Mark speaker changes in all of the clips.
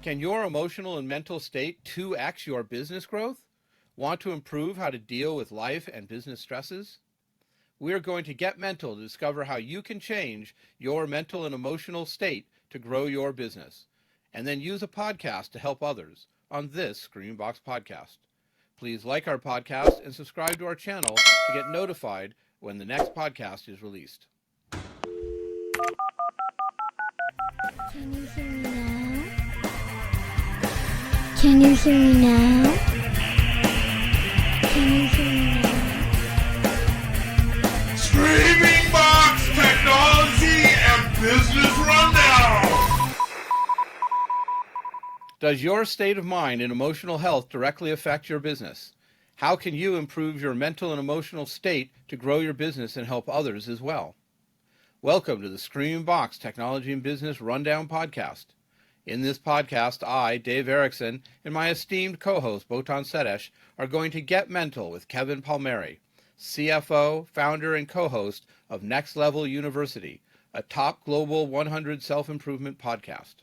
Speaker 1: Can your emotional and mental state 2x your business growth? Want to improve how to deal with life and business stresses? We are going to get mental to discover how you can change your mental and emotional state to grow your business, and then use a podcast to help others on this ScreamingBox Podcast. Please like our podcast and subscribe to our channel to get notified when the next podcast is released.
Speaker 2: Can you hear me now? Can you hear me now? Can you hear me now?
Speaker 3: ScreamingBox Technology and Business Rundown!
Speaker 1: Does your state of mind and emotional health directly affect your business? How can you improve your mental and emotional state to grow your business and help others as well? Welcome to the ScreamingBox Technology and Business Rundown Podcast. In this podcast, I, Dave Erickson, and my esteemed co-host, Botond Seres, are going to get mental with Kevin Palmieri, CFO, founder, and co-host of Next Level University, a top global 100 self-improvement podcast.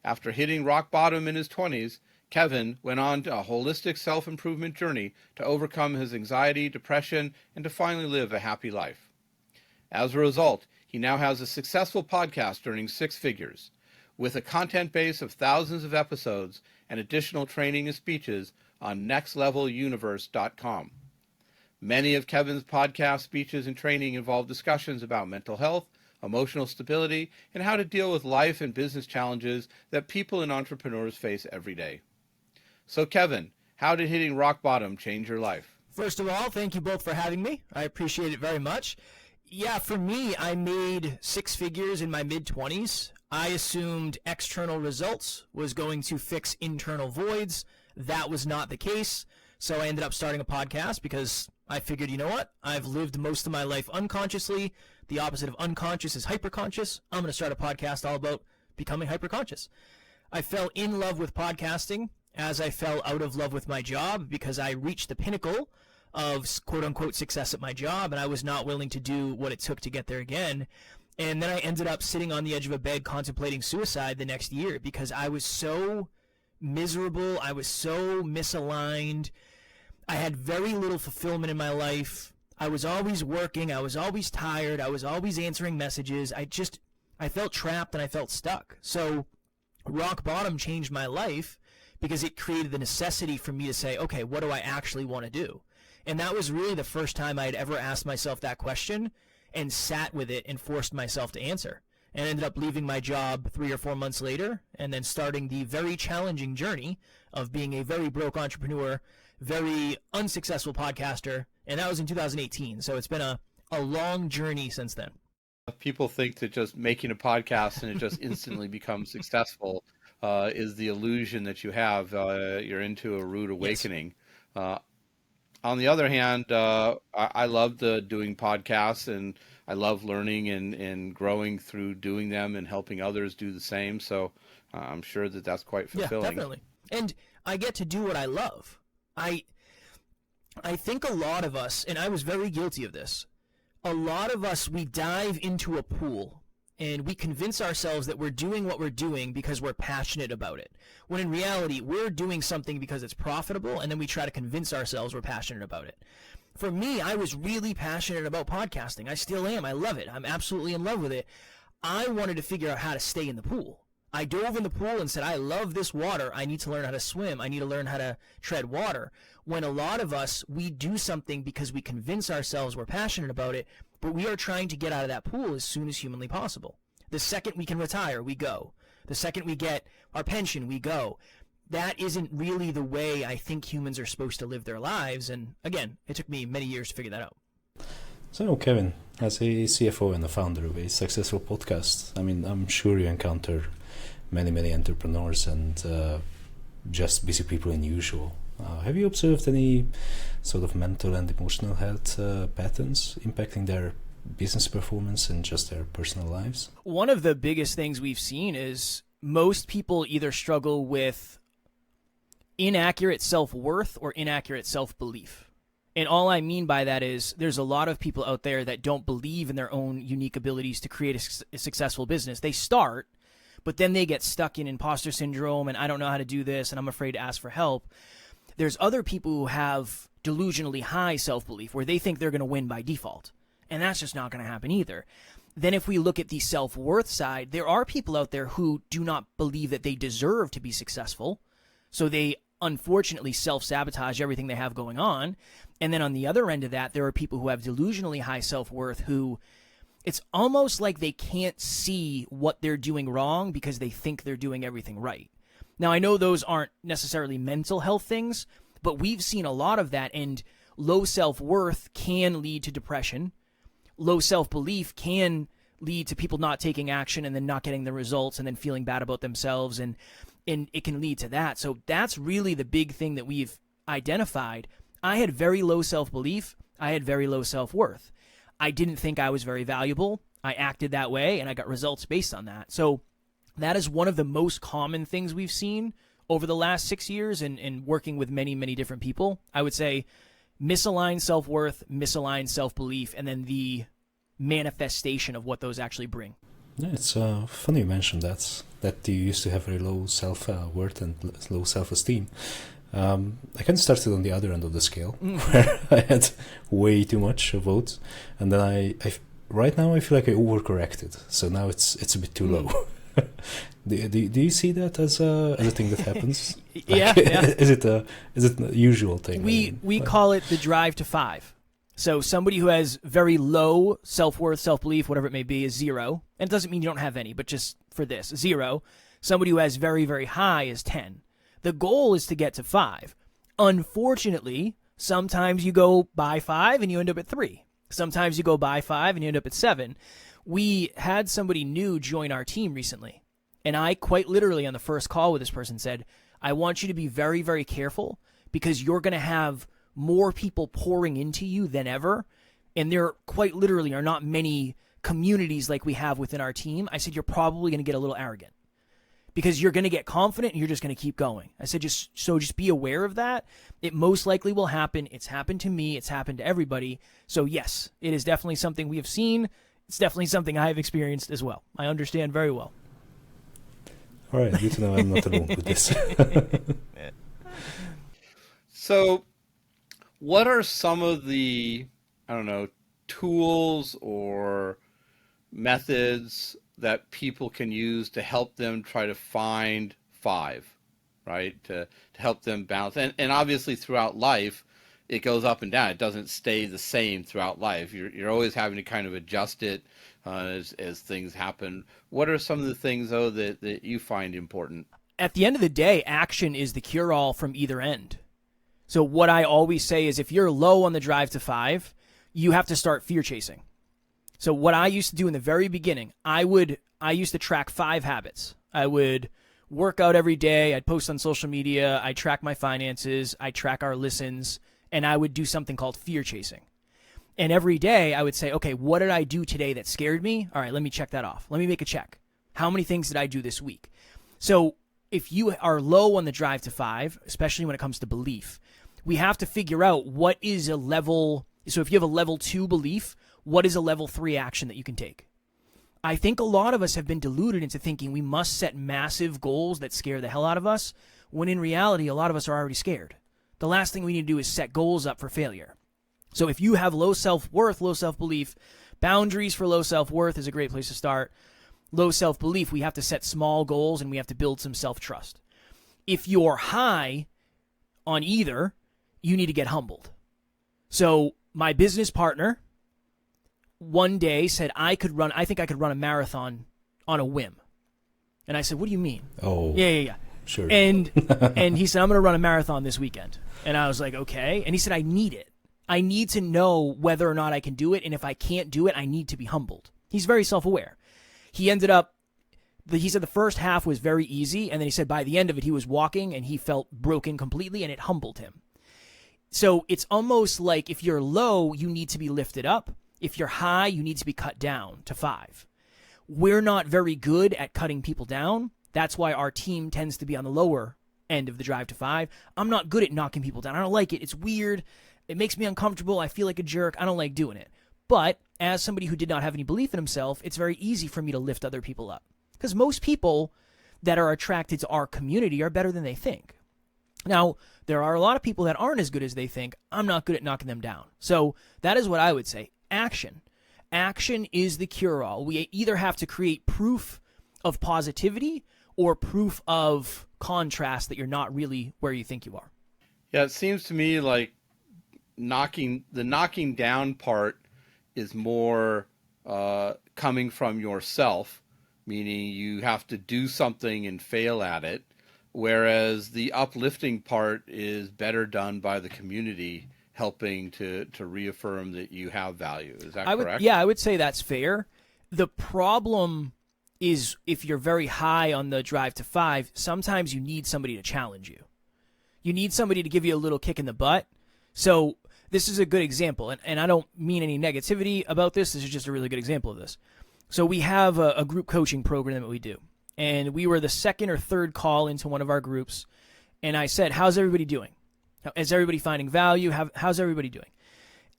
Speaker 1: After hitting rock bottom in his 20s, Kevin went on a holistic self-improvement journey to overcome his anxiety, depression, and to finally live a happy life. As a result, he now has a successful podcast earning six figures, with a content base of thousands of episodes and additional training and speeches on nextleveluniverse.com. Many of Kevin's podcast speeches and training involve discussions about mental health, emotional stability, and how to deal with life and business challenges that people and entrepreneurs face every day. So Kevin, how did hitting rock bottom change your life?
Speaker 4: First of all, thank you both for having me. I appreciate it very much. Yeah, for me, I made six figures in my mid-20s. I assumed external results was going to fix internal voids. That was not the case. So I ended up starting a podcast because I figured, you know what? I've lived most of my life unconsciously. The opposite of unconscious is hyperconscious. I'm going to start a podcast all about becoming hyperconscious. I fell in love with podcasting as I fell out of love with my job because I reached the pinnacle of quote-unquote success at my job, and I was not willing to do what it took to get there again. And then I ended up sitting on the edge of a bed contemplating suicide the next year because I was so miserable. I was so misaligned. I had very little fulfillment in my life. I was always working. I was always tired. I was always answering messages. I felt trapped and I felt stuck. So rock bottom changed my life because it created the necessity for me to say, okay, what do I actually want to do? And that was really the first time I had ever asked myself that question and sat with it and forced myself to answer. And ended up leaving my job 3 or 4 months later and then starting the very challenging journey of being a very broke entrepreneur, very unsuccessful podcaster, and that was in 2018. So it's been a long journey since then.
Speaker 1: People think that just making a podcast and it just instantly becomes successful is the illusion that you have. You're into a rude awakening. Yes. On the other hand, I love doing podcasts, and I love learning and growing through doing them and helping others do the same. So I'm sure that that's quite fulfilling.
Speaker 4: Yeah, definitely. And I get to do what I love. I think a lot of us, and I was very guilty of this, a lot of us, we dive into a pool and we convince ourselves that we're doing what we're doing because we're passionate about it. When in reality, we're doing something because it's profitable, and then we try to convince ourselves we're passionate about it. For me, I was really passionate about podcasting. I still am. I love it. I'm absolutely in love with it. I wanted to figure out how to stay in the pool. I dove in the pool and said, I love this water. I need to learn how to swim. I need to learn how to tread water. When a lot of us, we do something because we convince ourselves we're passionate about it, but we are trying to get out of that pool as soon as humanly possible. The second we can retire, we go. The second we get our pension, we go. That isn't really the way I think humans are supposed to live their lives. And again, it took me many years to figure that out.
Speaker 5: So, Kevin, as a CFO and the founder of a successful podcast, I mean, I'm sure you encounter many entrepreneurs and just busy people in usual. Have you observed any sort of mental and emotional health patterns impacting their business performance and just their personal lives?
Speaker 4: One of the biggest things we've seen is most people either struggle with inaccurate self-worth or inaccurate self-belief. And all I mean by that is there's a lot of people out there that don't believe in their own unique abilities to create a successful business. They start, but then they get stuck in imposter syndrome and I don't know how to do this and I'm afraid to ask for help. There's other people who have delusionally high self-belief where they think they're going to win by default. And that's just not going to happen either. Then if we look at the self-worth side, there are people out there who do not believe that they deserve to be successful. So they unfortunately self-sabotage everything they have going on. And then on the other end of that, there are people who have delusionally high self-worth who it's almost like they can't see what they're doing wrong because they think they're doing everything right. Now, I know those aren't necessarily mental health things, but we've seen a lot of that, and low self-worth can lead to depression. Low self-belief can lead to people not taking action and then not getting the results and then feeling bad about themselves, and it can lead to that. So that's really the big thing that we've identified. I had very low self-belief. I had very low self-worth. I didn't think I was very valuable. I acted that way, and I got results based on that. So that is one of the most common things we've seen over the last 6 years in working with many, many different people. I would say misaligned self-worth, misaligned self-belief, and then the manifestation of what those actually bring.
Speaker 5: Yeah, it's funny you mentioned that you used to have very low self-worth and low self-esteem. I kind of started on the other end of the scale, where I had way too much votes, and then I right now I feel like I overcorrected, so now it's a bit too low. Do you see that as a thing that happens?
Speaker 4: Yeah.
Speaker 5: Is it a usual thing?
Speaker 4: We call it the drive to 5. So somebody who has very low self-worth, self-belief, whatever it may be, is 0. And it doesn't mean you don't have any, but just for this, 0. Somebody who has very, very high is 10. The goal is to get to 5. Unfortunately, sometimes you go by 5 and you end up at 3. Sometimes you go by 5 and you end up at 7. We had somebody new join our team recently, and I quite literally on the first call with this person said, I want you to be very, very careful because you're going to have more people pouring into you than ever, and there quite literally are not many communities like we have within our team. I said, you're probably going to get a little arrogant because you're going to get confident and you're just going to keep going. I said, just be aware of that. It most likely will happen. It's happened to me. It's happened to everybody. So yes, it is definitely something we have seen. It's definitely something I have experienced as well. I understand very well.
Speaker 5: All right, good to know I'm not alone with this.
Speaker 1: So, what are some of the, tools or methods that people can use to help them try to find 5, right? To help them balance. And obviously throughout life, it goes up and down. It doesn't stay the same throughout life. You're always having to kind of adjust it as things happen. What are some of the things, though, that you find important?
Speaker 4: At the end of the day, action is the cure-all from either end. So what I always say is if you're low on the drive to 5, you have to start fear chasing. So what I used to do in the very beginning, I used to track 5 habits. I would work out every day. I'd post on social media. I'd track my finances. I'd track our listens. And I would do something called fear chasing. And every day I would say, okay, what did I do today that scared me? All right, let me check that off. Let me make a check. How many things did I do this week? So if you are low on the drive to 5, especially when it comes to belief, we have to figure out what is a level. So if you have a level 2 belief, what is a level 3 action that you can take? I think a lot of us have been deluded into thinking we must set massive goals that scare the hell out of us, when in reality, a lot of us are already scared. The last thing we need to do is set goals up for failure. So if you have low self-worth, low self-belief, boundaries for low self-worth is a great place to start. Low self-belief, we have to set small goals and we have to build some self-trust. If you're high on either, you need to get humbled. So my business partner one day said, I think I could run a marathon on a whim. And I said, what do you mean?
Speaker 5: Oh.
Speaker 4: Yeah.
Speaker 5: Sure.
Speaker 4: And he said, I'm going to run a marathon this weekend. And I was like, okay. And he said, I need it. I need to know whether or not I can do it. And if I can't do it, I need to be humbled. He's very self-aware. He said the first half was very easy. And then he said by the end of it, he was walking and he felt broken completely and it humbled him. So it's almost like if you're low, you need to be lifted up. If you're high, you need to be cut down to 5. We're not very good at cutting people down. That's why our team tends to be on the lower end of the drive to 5. I'm not good at knocking people down. I don't like it. It's weird. It makes me uncomfortable. I feel like a jerk. I don't like doing it. But as somebody who did not have any belief in himself, it's very easy for me to lift other people up. Because most people that are attracted to our community are better than they think. Now, there are a lot of people that aren't as good as they think. I'm not good at knocking them down. So that is what I would say. Action. Action is the cure-all. We either have to create proof of positivity or proof of contrast that you're not really where you think you are.
Speaker 1: Yeah, it seems to me like the knocking down part is more coming from yourself, meaning you have to do something and fail at it, whereas the uplifting part is better done by the community helping to reaffirm that you have value. Is that correct?
Speaker 4: Yeah, I would say that's fair. The problem is if you're very high on the drive to 5, sometimes you need somebody to challenge you. You need somebody to give you a little kick in the butt. So this is a good example, and I don't mean any negativity about this. This is just a really good example of this. So we have a group coaching program that we do, and we were the second or third call into one of our groups, and I said, how's everybody doing? Is everybody finding value? How's everybody doing?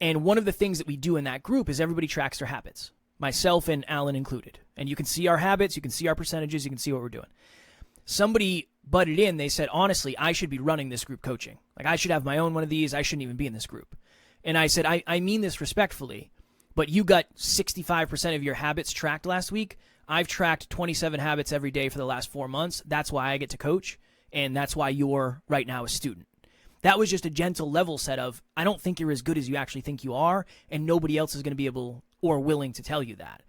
Speaker 4: And one of the things that we do in that group is everybody tracks their habits, myself and Alan included. And you can see our habits, you can see our percentages, you can see what we're doing. Somebody butted in, they said, honestly, I should be running this group coaching. Like, I should have my own one of these. I shouldn't even be in this group. And I said, I mean this respectfully, but you got 65% of your habits tracked last week. I've tracked 27 habits every day for the last 4 months. That's why I get to coach, and that's why you're right now a student. That was just a gentle level set of, I don't think you're as good as you actually think you are, and nobody else is going to be able or willing to tell you that.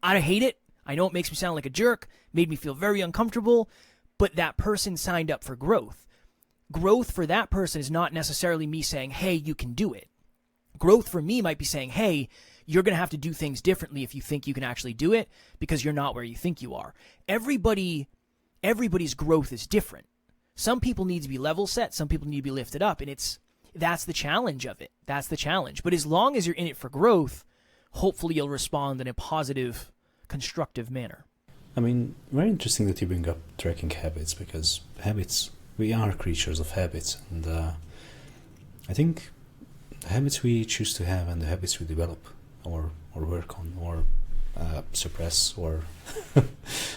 Speaker 4: I hate it. I know it makes me sound like a jerk, made me feel very uncomfortable, but that person signed up for growth. Growth for that person is not necessarily me saying, hey, you can do it. Growth for me might be saying, hey, you're going to have to do things differently if you think you can actually do it because you're not where you think you are. Everybody's growth is different. Some people need to be level set. Some people need to be lifted up. And that's the challenge of it. That's the challenge. But as long as you're in it for growth, hopefully you'll respond in a positive, constructive manner.
Speaker 5: I mean, very interesting that you bring up tracking habits, because we are creatures of habits. And I think the habits we choose to have and the habits we develop or work on or suppress or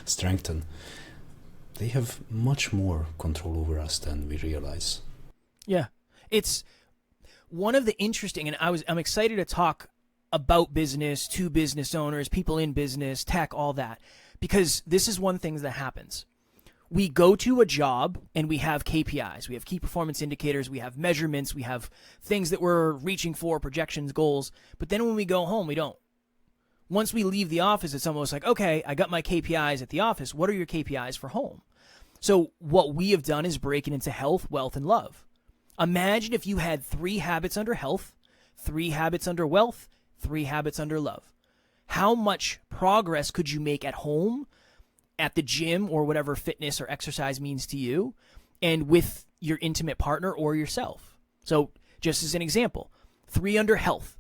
Speaker 5: strengthen, they have much more control over us than we realize.
Speaker 4: Yeah. It's one of the interesting, and I'm excited to talk about business, to business owners, people in business, tech, all that, because this is one thing that happens. We go to a job and we have KPIs. We have key performance indicators. We have measurements. We have things that we're reaching for, projections, goals. But then when we go home, we don't. Once we leave the office, it's almost like, okay, I got my KPIs at the office. What are your KPIs for home? So what we have done is break it into health, wealth, and love. Imagine if you had 3 habits under health, 3 habits under wealth, 3 habits under love. How much progress could you make at home, at the gym, or whatever fitness or exercise means to you, and with your intimate partner or yourself? So just as an example, 3 under health.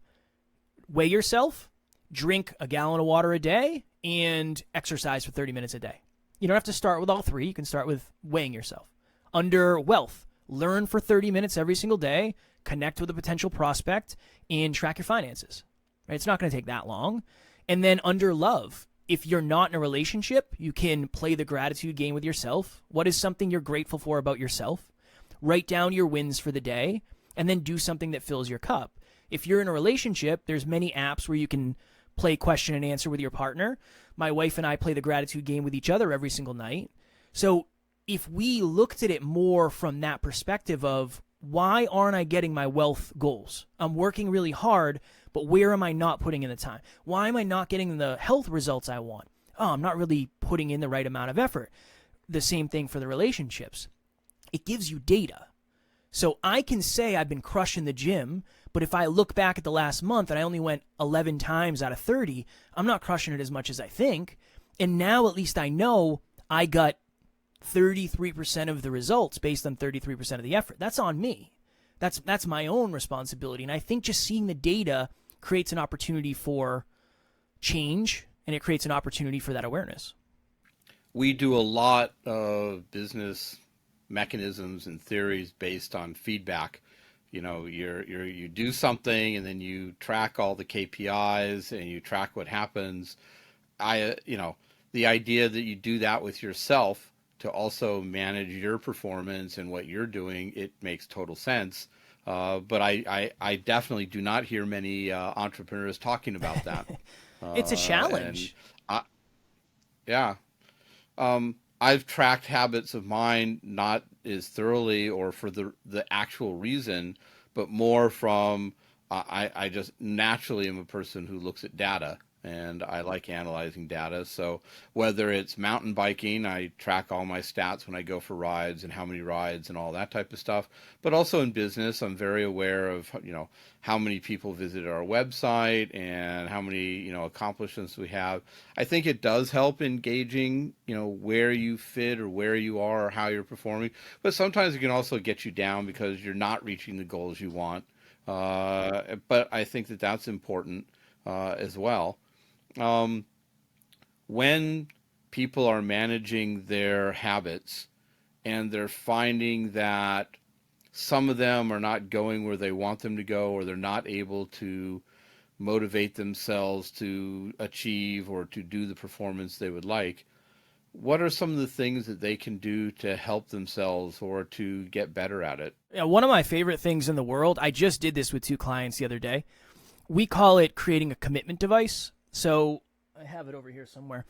Speaker 4: Weigh yourself, drink a gallon of water a day, and exercise for 30 minutes a day. You don't have to start with all 3. You can start with weighing yourself. Under wealth, learn for 30 minutes every single day, connect with a potential prospect, and track your finances. Right? It's not going to take that long. And then under love, if you're not in a relationship, you can play the gratitude game with yourself. What is something you're grateful for about yourself? Write down your wins for the day, and then do something that fills your cup. If you're in a relationship, there's many apps where you can play question and answer with your partner. My wife and I play the gratitude game with each other every single night. So if we looked at it more from that perspective of, why aren't I getting my wealth goals? I'm working really hard, but where am I not putting in the time? Why am I not getting the health results I want? Oh, I'm not really putting in the right amount of effort. The same thing for the relationships. It gives you data. So I can say I've been crushing the gym, but if I look back at the last month and I only went 11 times out of 30, I'm not crushing it as much as I think. And now at least I know I got 33% of the results based on 33% of the effort. That's on me. That's my own responsibility. And I think just seeing the data creates an opportunity for change, and it creates an opportunity for that awareness.
Speaker 1: We do a lot of business mechanisms and theories based on feedback. You know, you do something and then you track all the KPIs and you track what happens. the idea that you do that with yourself to also manage your performance and what you're doing, it makes total sense. But I definitely do not hear many entrepreneurs talking about that.
Speaker 4: It's a challenge.
Speaker 1: Yeah. I've tracked habits of mine, not as thoroughly or for the actual reason, but more from I just naturally am a person who looks at data, and I like analyzing data. So whether it's mountain biking, I track all my stats when I go for rides and how many rides and all that type of stuff. But also in business, I'm very aware of, how many people visit our website and how many, accomplishments we have. I think it does help in gauging, where you fit or where you are or how you're performing. But sometimes it can also get you down because you're not reaching the goals you want. But I think that that's important as well. When people are managing their habits and they're finding that some of them are not going where they want them to go, or they're not able to motivate themselves to achieve or to do the performance they would like, what are some of the things that they can do to help themselves or to get better at it?
Speaker 4: Yeah, one of my favorite things in the world, I just did this with 2 clients the other day. We call it creating a commitment device. So I have it over here somewhere.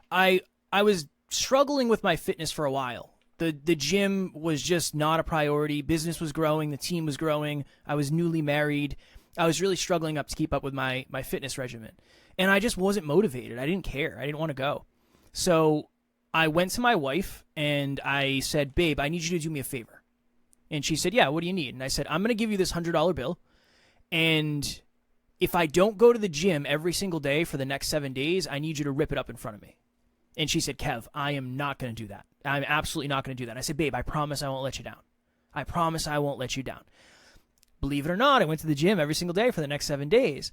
Speaker 4: I was struggling with my fitness for a while. The gym was just not a priority. Business was growing. The team was growing. I was newly married. I was really struggling to keep up with my fitness regimen. And I just wasn't motivated. I didn't care. I didn't want to go. So I went to my wife and I said, babe, I need you to do me a favor. And she said, yeah, what do you need? And I said, I'm going to give you this $100 bill. And if I don't go to the gym every single day for the next 7 days, I need you to rip it up in front of me. And she said, Kev, I am not going to do that. I'm absolutely not going to do that. And I said, babe, I promise I won't let you down. I promise I won't let you down. Believe it or not, I went to the gym every single day for the next 7 days.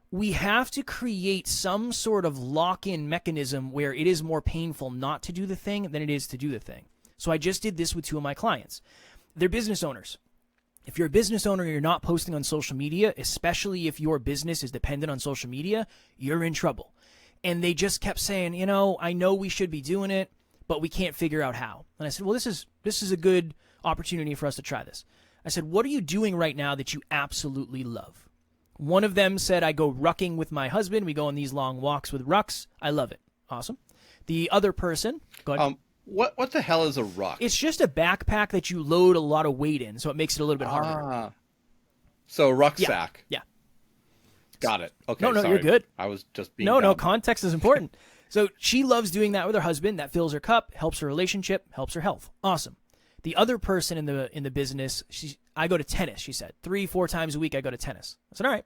Speaker 4: We have to create some sort of lock-in mechanism where it is more painful not to do the thing than it is to do the thing. So I just did this with 2 of my clients. They're business owners. If you're a business owner and you're not posting on social media, especially if your business is dependent on social media, you're in trouble. And they just kept saying, I know we should be doing it, but we can't figure out how. And I said, well, this is a good opportunity for us to try this. I said, what are you doing right now that you absolutely love? One of them said, I go rucking with my husband. We go on these long walks with rucks. I love it. Awesome. The other person, go ahead.
Speaker 1: What the hell is a ruck?
Speaker 4: It's just a backpack that you load a lot of weight in, so it makes it a little bit harder.
Speaker 1: So rucksack.
Speaker 4: Yeah.
Speaker 1: Got it. Okay.
Speaker 4: No,
Speaker 1: sorry.
Speaker 4: you're good.
Speaker 1: I was just being
Speaker 4: No,
Speaker 1: dumb.
Speaker 4: context is important. So she loves doing that with her husband. That fills her cup, helps her relationship, helps her health. Awesome. The other person in the business, I go to tennis, she said. 3-4 times a week I go to tennis. I said, all right.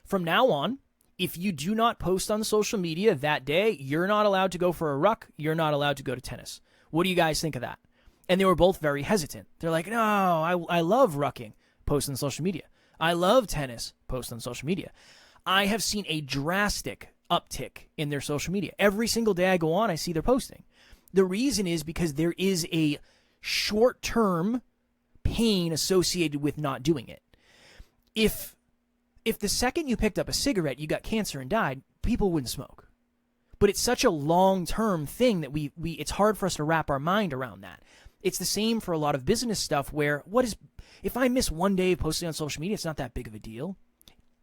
Speaker 4: From now on, if you do not post on social media that day, you're not allowed to go for a ruck. You're not allowed to go to tennis. What do you guys think of that? And they were both very hesitant. They're like, no, I love rucking, post on social media. I love tennis, post on social media. I have seen a drastic uptick in their social media. Every single day I go on, I see they're posting. The reason is because there is a short-term pain associated with not doing it. If the second you picked up a cigarette, you got cancer and died, people wouldn't smoke. But it's such a long-term thing that it's hard for us to wrap our mind around that. It's the same for a lot of business stuff where if I miss one day of posting on social media, it's not that big of a deal.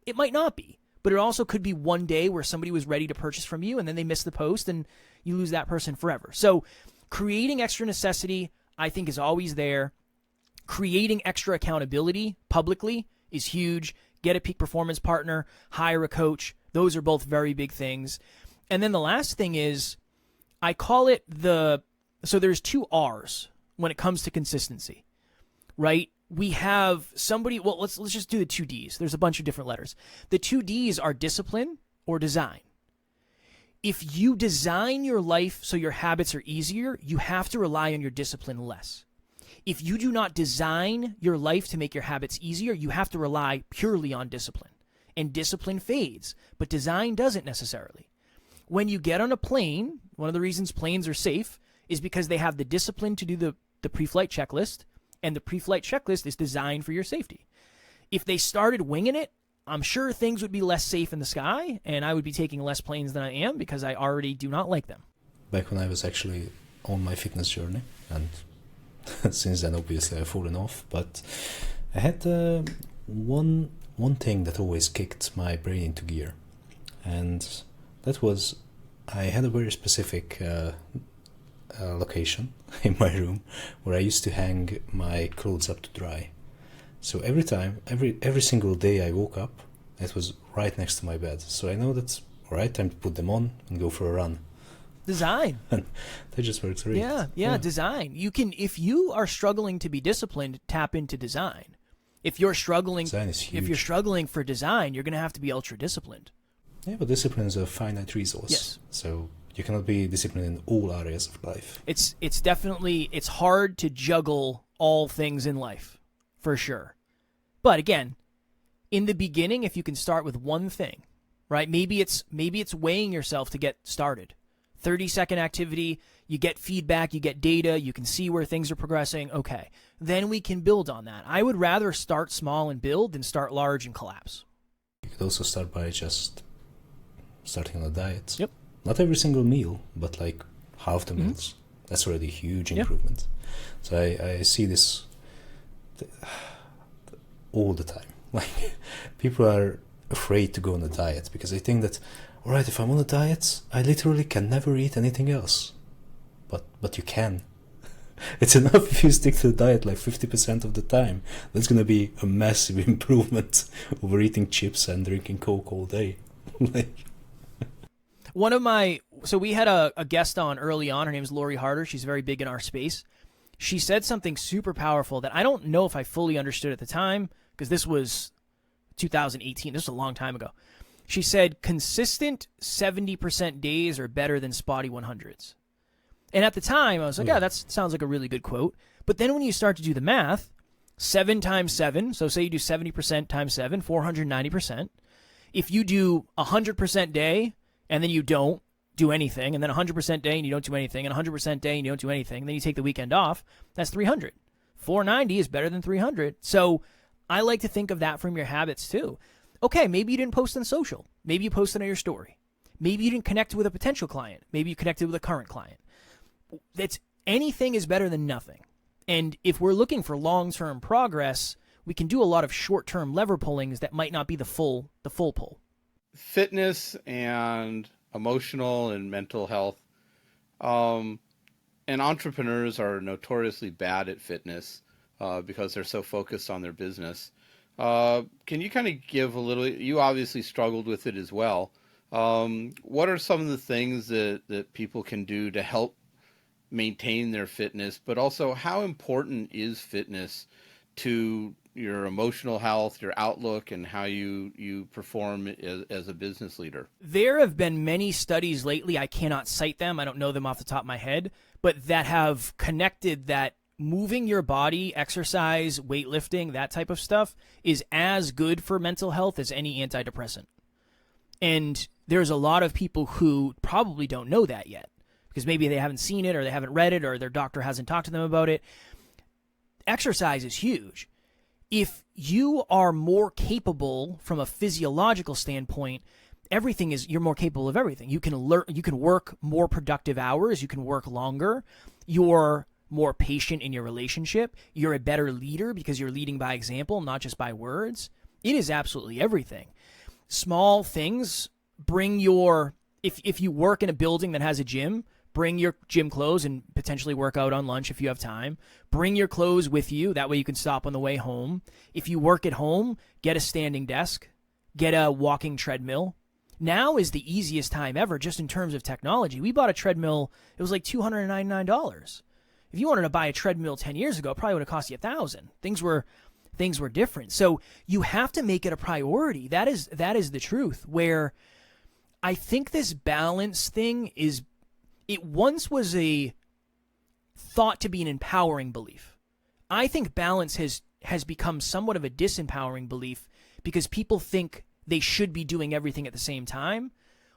Speaker 4: It might not be, but it also could be one day where somebody was ready to purchase from you and then they miss the post and you lose that person forever. So creating extra necessity, I think, is always there. Creating extra accountability publicly is huge. Get a peak performance partner, hire a coach. Those are both very big things. And then the last thing is, I call it so there's 2 R's when it comes to consistency, right? We have somebody, well, let's just do the 2 D's. There's a bunch of different letters. The 2 D's are discipline or design. If you design your life so your habits are easier, you have to rely on your discipline less. If you do not design your life to make your habits easier, you have to rely purely on discipline. And discipline fades, but design doesn't necessarily. When you get on a plane, one of the reasons planes are safe is because they have the discipline to do the pre-flight checklist, and the pre-flight checklist is designed for your safety. If they started winging it, I'm sure things would be less safe in the sky, and I would be taking less planes than I am because I already do not like them.
Speaker 5: back when I was actually on my fitness journey, and since then obviously I've fallen off. But I had one thing that always kicked my brain into gear, and that was I had a very specific location in my room where I used to hang my clothes up to dry. So every single day I woke up, it was right next to my bed. So I know that's right time to put them on and go for a run.
Speaker 4: Design.
Speaker 5: And that just works great.
Speaker 4: Yeah, design. You can, if you are struggling to be disciplined, tap into design. If you're struggling,
Speaker 5: design is huge.
Speaker 4: If you're struggling for design, you're going to have to be ultra disciplined.
Speaker 5: Yeah, but discipline is a finite resource.
Speaker 4: Yes.
Speaker 5: So you cannot be disciplined in all areas of life.
Speaker 4: It's definitely, it's hard to juggle all things in life, for sure. But again, in the beginning, if you can start with one thing, right? Maybe it's weighing yourself to get started. 30-second activity, you get feedback, you get data, you can see where things are progressing. Okay, then we can build on that. I would rather start small and build than start large and collapse.
Speaker 5: You could also start by just starting on a diet.
Speaker 4: Yep.
Speaker 5: Not every single meal, but like half the meals. That's already a huge improvement. So I see this all the time. Like, people are afraid to go on a diet because they think that, all right, if I'm on a diet, I literally can never eat anything else. But you can. It's enough if you stick to the diet like 50% of the time. That's going to be a massive improvement over eating chips and drinking Coke all day.
Speaker 4: So we had a guest on early on. Her name is Lori Harder. She's very big in our space. She said something super powerful that I don't know if I fully understood at the time, because this was 2018. This was a long time ago. She said consistent 70% days are better than spotty 100s. And at the time, I was like, yeah, that sounds like a really good quote. But then when you start to do the math, 7 times 7, so say you do 70% times 7, 490%. If you do 100% day, and then you don't do anything, and then 100% day and you don't do anything, and 100% day and you don't do anything, and then you take the weekend off, that's 300. 490 is better than 300. So I like to think of that from your habits too. Okay, maybe you didn't post on social. Maybe you posted on your story. Maybe you didn't connect with a potential client. Maybe you connected with a current client. Anything is better than nothing. And if we're looking for long-term progress, we can do a lot of short-term lever pullings that might not be the full pull.
Speaker 1: Fitness and emotional and mental health. And entrepreneurs are notoriously bad at fitness because they're so focused on their business. Can you kind of give a little, you obviously struggled with it as well. What are some of the things that people can do to help maintain their fitness, but also how important is fitness to your emotional health, your outlook, and how you perform as a business leader?
Speaker 4: There have been many studies lately, I cannot cite them, I don't know them off the top of my head, but that have connected that moving your body, exercise, weightlifting, that type of stuff is as good for mental health as any antidepressant. And there's a lot of people who probably don't know that yet, because maybe they haven't seen it or they haven't read it or their doctor hasn't talked to them about it. Exercise is huge. If you are more capable from a physiological standpoint, you're more capable of everything. You can work more productive hours, you can work longer, you're more patient in your relationship, you're a better leader because you're leading by example, not just by words. It is absolutely everything. Small things, if you work in a building that has a gym, bring your gym clothes and potentially work out on lunch if you have time. Bring your clothes with you. That way you can stop on the way home. If you work at home, get a standing desk. Get a walking treadmill. Now is the easiest time ever just in terms of technology. We bought a treadmill. It was like $299. If you wanted to buy a treadmill 10 years ago, it probably would have cost you $1,000. Things were different. So you have to make it a priority. That is the truth, where I think this balance thing it once was thought to be an empowering belief. I think balance has become somewhat of a disempowering belief because people think they should be doing everything at the same time,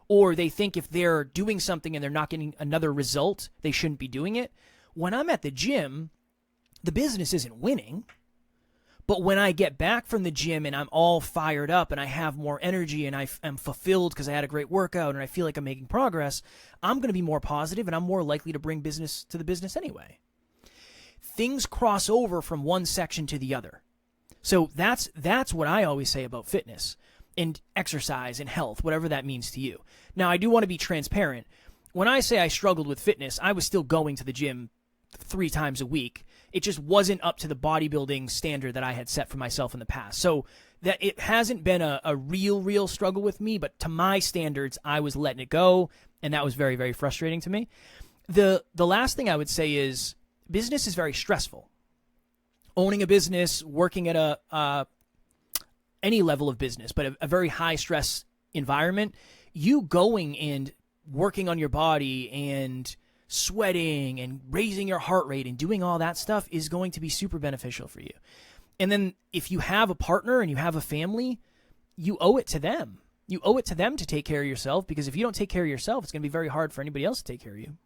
Speaker 4: or they think if they're doing something and they're not getting another result, they shouldn't be doing it. When I'm at the gym, the business isn't winning, But when I get back from the gym and I'm all fired up and I have more energy and I'm fulfilled because I had a great workout and I feel like I'm making progress, I'm going to be more positive and I'm more likely to bring business to the business anyway. Things cross over from one section to the other. So that's what I always say about fitness and exercise and health, whatever that means to you. Now, I do want to be transparent. When I say I struggled with fitness, I was still going to the gym 3 times a week. It just wasn't up to the bodybuilding standard that I had set for myself in the past. So that it hasn't been a real struggle with me, but to my standards, I was letting it go, and that was very, very frustrating to me. The last thing I would say is business is very stressful. Owning a business, working at any level of business, but a very high stress environment, you going and working on your body and sweating and raising your heart rate and doing all that stuff is going to be super beneficial for you. And then if you have a partner and you have a family, you owe it to them. You owe it to them to take care of yourself, because if you don't take care of yourself, it's going to be very hard for anybody else to take care of you.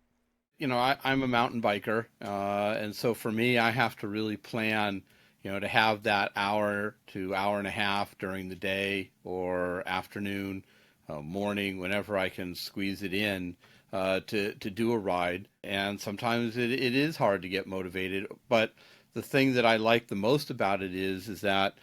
Speaker 1: You know, I'm a mountain biker, and so for me, I have to really plan, to have that hour to hour and a half during the day or afternoon, morning, whenever I can squeeze it in, to do a ride. And sometimes it is hard to get motivated, but the thing that I like the most about it is that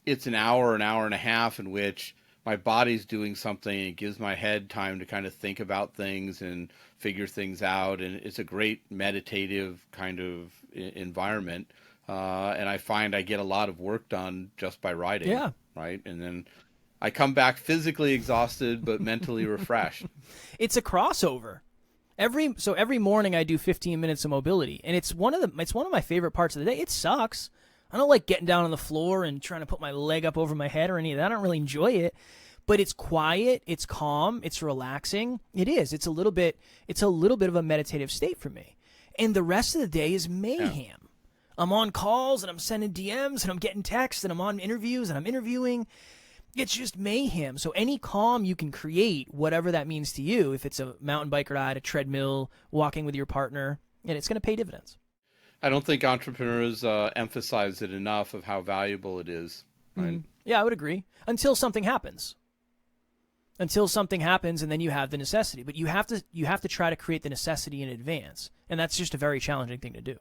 Speaker 1: it's an hour and a half in which my body's doing something, and it gives my head time to kind of think about things and figure things out. And it's a great meditative kind of environment. And I find I get a lot of work done just by riding.
Speaker 4: Yeah.
Speaker 1: Right. And then I come back physically exhausted, but mentally refreshed.
Speaker 4: It's a crossover. Every morning I do 15 minutes of mobility, and it's one of my favorite parts of the day. It sucks. I don't like getting down on the floor and trying to put my leg up over my head or any of that. I don't really enjoy it, but it's quiet, it's calm, it's relaxing. It is. It's a little bit of a meditative state for me. And the rest of the day is mayhem. Yeah. I'm on calls and I'm sending DMs and I'm getting texts and I'm on interviews and I'm interviewing. It's just mayhem. So any calm you can create, whatever that means to you, if it's a mountain bike ride, a treadmill, walking with your partner, and it's going to pay dividends.
Speaker 1: I don't think entrepreneurs emphasize it enough of how valuable it is. Right?
Speaker 4: Mm-hmm. Yeah, I would agree. Until something happens. And then you have the necessity. But you have to try to create the necessity in advance, and that's just a very challenging thing to do.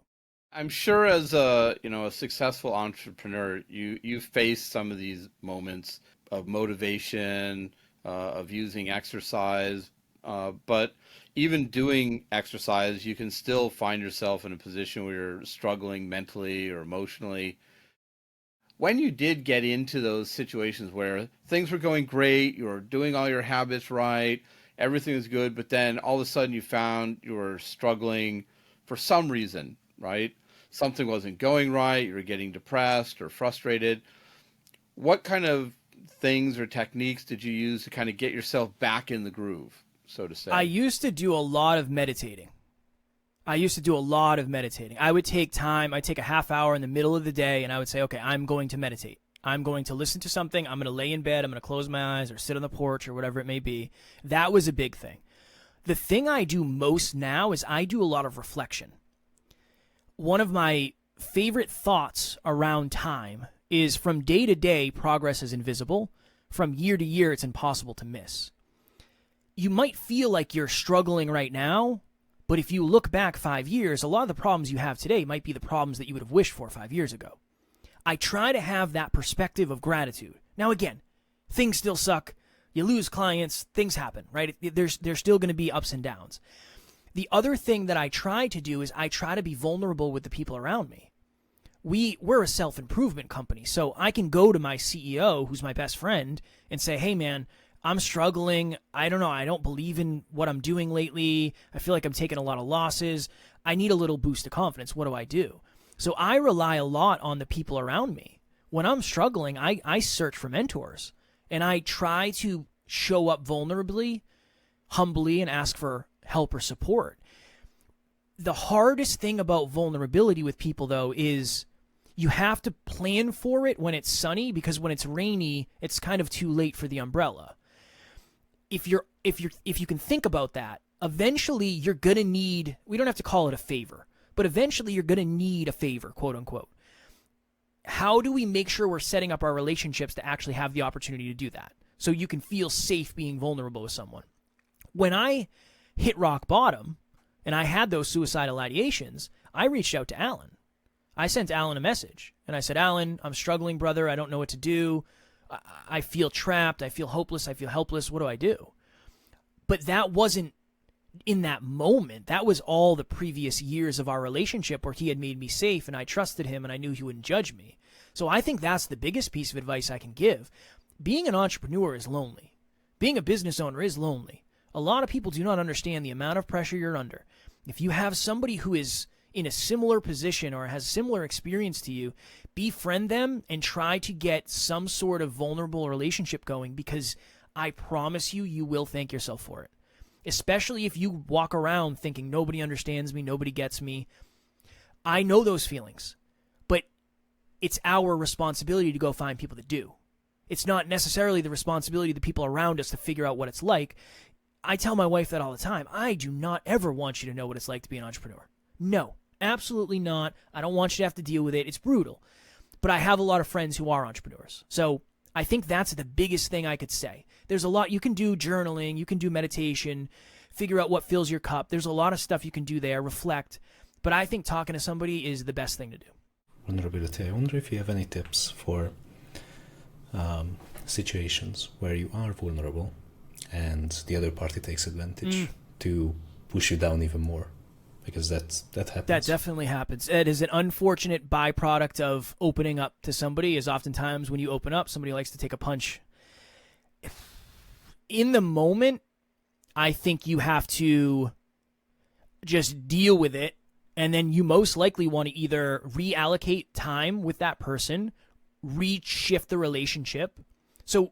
Speaker 1: I'm sure as a successful entrepreneur, you face some of these moments of motivation, of using exercise, but even doing exercise, you can still find yourself in a position where you're struggling mentally or emotionally. When you did get into those situations where things were going great, you were doing all your habits right, everything was good, but then all of a sudden you found you were struggling for some reason, right? Something wasn't going right, you were getting depressed or frustrated. What kind of things or techniques did you use to kind of get yourself back in the groove, so to say?
Speaker 4: I used to do a lot of meditating. I would take time. I'd take a half hour in the middle of the day, and I would say, okay, I'm going to meditate. I'm going to listen to something. I'm going to lay in bed. I'm going to close my eyes or sit on the porch or whatever it may be. That was a big thing. The thing I do most now is I do a lot of reflection. One of my favorite thoughts around time is from day to day, progress is invisible. From year to year, it's impossible to miss. You might feel like you're struggling right now, but if you look back 5 years, a lot of the problems you have today might be the problems that you would have wished for 5 years ago. I try to have that perspective of gratitude. Now, again, things still suck. You lose clients. Things happen, right? There's still going to be ups and downs. The other thing that I try to do is I try to be vulnerable with the people around me. We're a self-improvement company, so I can go to my CEO, who's my best friend, and say, hey, man, I'm struggling. I don't know. I don't believe in what I'm doing lately. I feel like I'm taking a lot of losses. I need a little boost of confidence. What do I do? So I rely a lot on the people around me. When I'm struggling, I search for mentors, and I try to show up vulnerably, humbly, and ask for help or support. The hardest thing about vulnerability with people, though, is you have to plan for it when it's sunny, because when it's rainy, it's kind of too late for the umbrella. If you can think about that, eventually you're going to need, we don't have to call it a favor, but eventually you're going to need a favor, quote unquote. how do we make sure we're setting up our relationships to actually have the opportunity to do that? So you can feel safe being vulnerable with someone. When I hit rock bottom and I had those suicidal ideations, I reached out to Alan. I sent Alan a message and I said, Alan, I'm struggling, brother. I don't know what to do. I feel trapped. I feel hopeless. I feel helpless. What do I do? But that wasn't in that moment. That was all the previous years of our relationship where he had made me safe and I trusted him and I knew he wouldn't judge me. So I think that's the biggest piece of advice I can give. Being an entrepreneur is lonely. Being a business owner is lonely. A lot of people do not understand the amount of pressure you're under. If you have somebody who is in a similar position or has similar experience to you, befriend them and try to get some sort of vulnerable relationship going, because I promise you, you will thank yourself for it. Especially if you walk around thinking nobody understands me, nobody gets me. I know those feelings, but it's our responsibility to go find people that do. It's not necessarily the responsibility of the people around us to figure out what it's like. I tell my wife that all the time. I do not ever want you to know what it's like to be an entrepreneur. No, absolutely not. I don't want you to have to deal with it. It's brutal. But I have a lot of friends who are entrepreneurs. So I think that's the biggest thing I could say. There's a lot you can do: journaling, you can do meditation, figure out what fills your cup. There's a lot of stuff you can do there, reflect. But I think talking to somebody is the best thing to do.
Speaker 5: Vulnerability. I wonder if you have any tips for situations where you are vulnerable and the other party takes advantage to push you down even more. Because that happens. That
Speaker 4: definitely happens. It is an unfortunate byproduct of opening up to somebody, is oftentimes when you open up, somebody likes to take a punch. In the moment, I think you have to just deal with it, and then you most likely want to either reallocate time with that person, reshift the relationship. So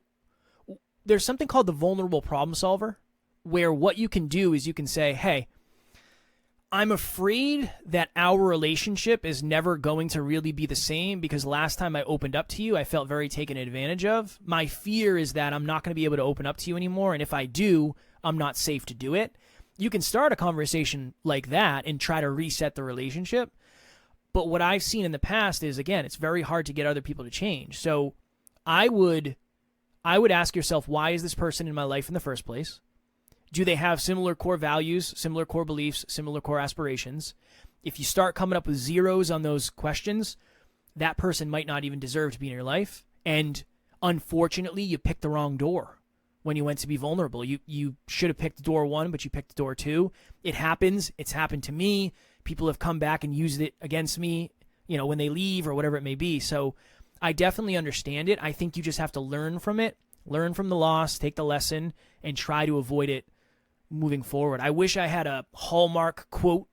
Speaker 4: there's something called the vulnerable problem solver, where what you can do is you can say, hey, I'm afraid that our relationship is never going to really be the same because last time I opened up to you, I felt very taken advantage of. My fear is that I'm not going to be able to open up to you anymore, and if I do, I'm not safe to do it. You can start a conversation like that and try to reset the relationship. But what I've seen in the past is, again, it's very hard to get other people to change. So I would ask yourself, why is this person in my life in the first place? Do they have similar core values, similar core beliefs, similar core aspirations? If you start coming up with zeros on those questions, that person might not even deserve to be in your life. And unfortunately, you picked the wrong door when you went to be vulnerable. You should have picked door 1, but you picked door 2. It happens. It's happened to me. People have come back and used it against me, when they leave or whatever it may be. So I definitely understand it. I think you just have to learn from it, learn from the loss, take the lesson, and try to avoid it moving forward. I wish I had a hallmark quote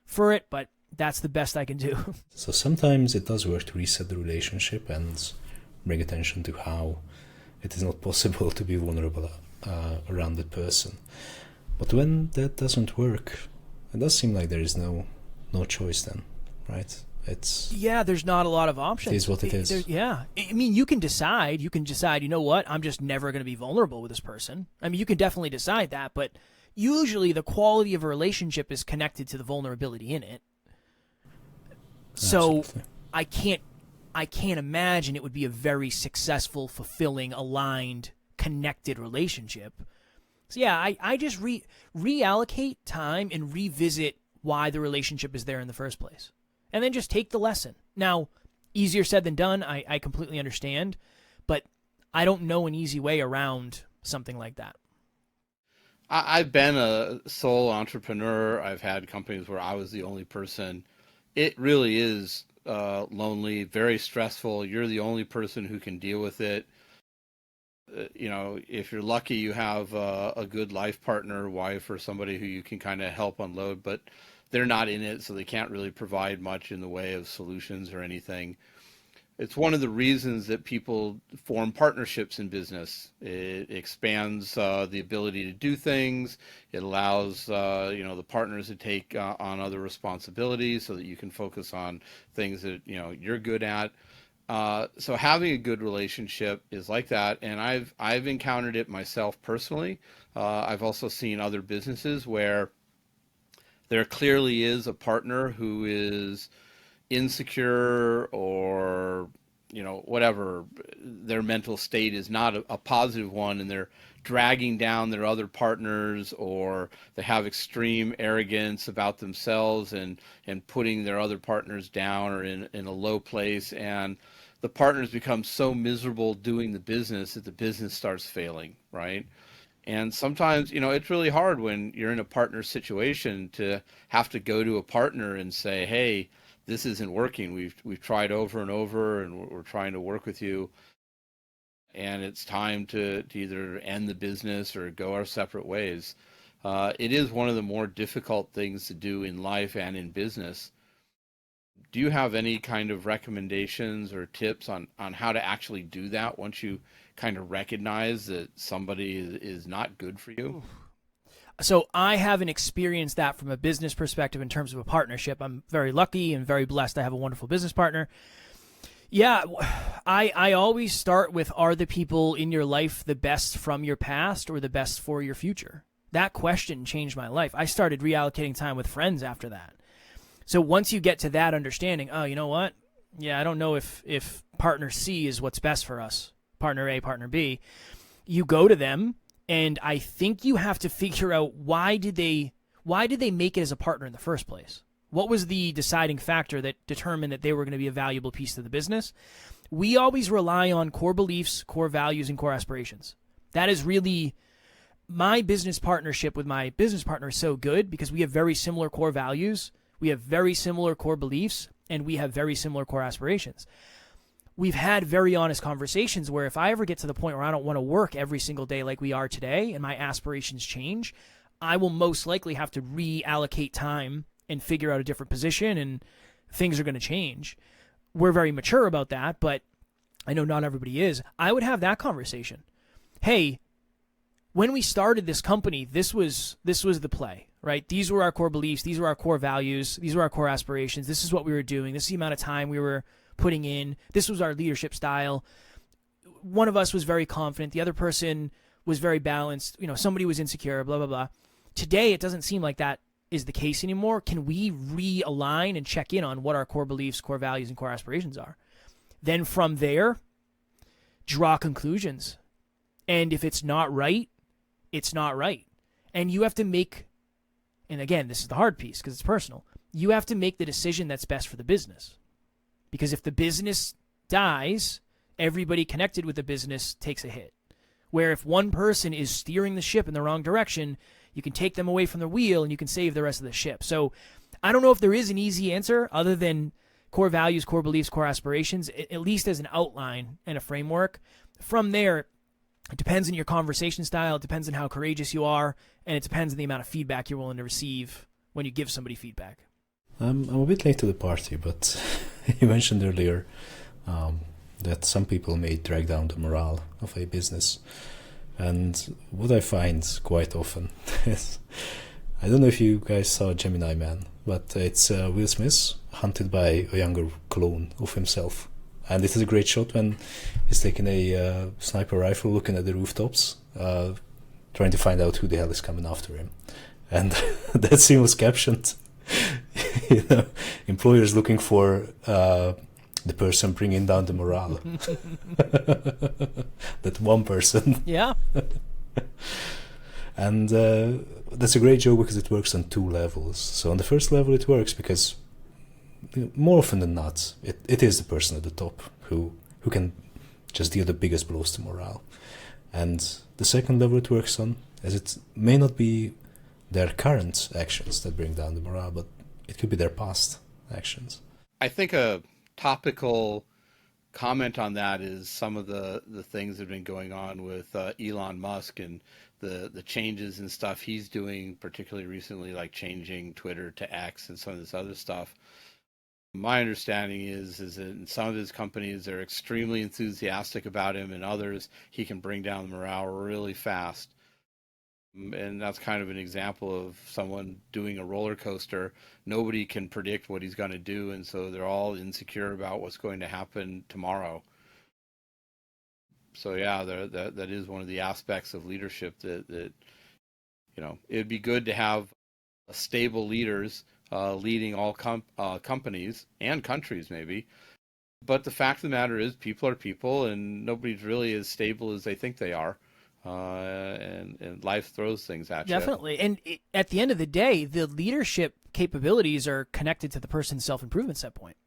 Speaker 4: for it, but that's the best I can do.
Speaker 5: So sometimes it does work to reset the relationship and bring attention to how it is not possible to be vulnerable around the person. But when that doesn't work, it does seem like there is no choice then, right?
Speaker 4: There's not a lot of options.
Speaker 5: It is what it is.
Speaker 4: I mean, you can decide, you know what, I'm just never going to be vulnerable with this person. I mean, you can definitely decide that, but usually the quality of a relationship is connected to the vulnerability in it. So
Speaker 5: Absolutely.
Speaker 4: I can't imagine it would be a very successful, fulfilling, aligned, connected relationship. So yeah, I just reallocate time and revisit why the relationship is there in the first place. And then just take the lesson. Now, easier said than done, I completely understand, but I don't know an easy way around something like that.
Speaker 1: I've been a sole entrepreneur. I've had companies where I was the only person. It really is lonely, very stressful. You're the only person who can deal with it. If you're lucky, you have a good life partner, wife, or somebody who you can kind of help unload, but they're not in it, so they can't really provide much in the way of solutions or anything. It's one of the reasons that people form partnerships in business. It expands the ability to do things. It allows the partners to take on other responsibilities so that you can focus on things that you're good at. So having a good relationship is like that, and I've encountered it myself personally. I've also seen other businesses where there clearly is a partner who is insecure or whatever, their mental state is not a positive one, and they're dragging down their other partners, or they have extreme arrogance about themselves and putting their other partners down or in a low place, and the partners become so miserable doing the business that the business starts failing, right? And sometimes, it's really hard when you're in a partner situation to have to go to a partner and say, hey, this isn't working. We've tried over and over, and we're trying to work with you, and it's time to either end the business or go our separate ways. It is one of the more difficult things to do in life and in business. Do you have any kind of recommendations or tips on how to actually do that once you kind of recognize that somebody is not good for you?
Speaker 4: So I haven't experienced that from a business perspective in terms of a partnership. I'm very lucky and very blessed. I have a wonderful business partner. Yeah, I always start with, are the people in your life the best from your past or the best for your future? That question changed my life. I started reallocating time with friends after that. So once you get to that understanding, oh, you know what? Yeah, I don't know if partner C is what's best for us, partner A, partner B. You go to them, and I think you have to figure out why did they make it as a partner in the first place? What was the deciding factor that determined that they were going to be a valuable piece to the business? We always rely on core beliefs, core values, and core aspirations. That is really my business partnership with my business partner is so good because we have very similar core values, we have very similar core beliefs, and we have very similar core aspirations. We've had very honest conversations where if I ever get to the point where I don't want to work every single day like we are today and my aspirations change, I will most likely have to reallocate time and figure out a different position, and things are going to change. We're very mature about that, but I know not everybody is. I would have that conversation. Hey, when we started this company, this was the play, right? These were our core beliefs. These were our core values. These were our core aspirations. This is what we were doing. This is the amount of time we were putting in. This was our leadership style. One of us was very confident. The other person was very balanced. Somebody was insecure, blah, blah, blah. Today, it doesn't seem like that is the case anymore. Can we realign and check in on what our core beliefs, core values, and core aspirations are? Then from there, draw conclusions. And if it's not right, it's not right. And you have to make, and again, this is the hard piece because it's personal, you have to make the decision that's best for the business. Because if the business dies, everybody connected with the business takes a hit. Where if one person is steering the ship in the wrong direction, you can take them away from the wheel and you can save the rest of the ship. So I don't know if there is an easy answer other than core values, core beliefs, core aspirations, at least as an outline and a framework. From there, it depends on your conversation style, it depends on how courageous you are, and it depends on the amount of feedback you're willing to receive when you give somebody feedback.
Speaker 5: I'm a bit late to the party, but you mentioned earlier that some people may drag down the morale of a business. And what I find quite often is, I don't know if you guys saw Gemini Man, but it's Will Smith hunted by a younger clone of himself. And this is a great shot when he's taking a sniper rifle, looking at the rooftops, trying to find out who the hell is coming after him. And that scene was captioned, employers looking for the person bringing down the morale. That one person.
Speaker 4: Yeah.
Speaker 5: And that's a great joke because it works on two levels. So on the first level it works because more often than not it is the person at the top who can just deal the biggest blows to morale. And the second level it works on, as it may not be their current actions that bring down the morale, but it could be their past actions.
Speaker 1: I think a topical comment on that is some of the things that have been going on with Elon Musk and the changes and stuff he's doing, particularly recently, like changing Twitter to X and some of this other stuff. My understanding is that in some of his companies, they're extremely enthusiastic about him, and others, he can bring down the morale really fast. And that's kind of an example of someone doing a roller coaster. Nobody can predict what he's going to do, and so they're all insecure about what's going to happen tomorrow. So yeah, that is one of the aspects of leadership that it'd be good to have stable leaders leading all companies and countries maybe, But the fact of the matter is people are people, and nobody's really as stable as they think they are. And life throws things at you.
Speaker 4: Definitely. And at the end of the day, the leadership capabilities are connected to the person's self-improvement set point.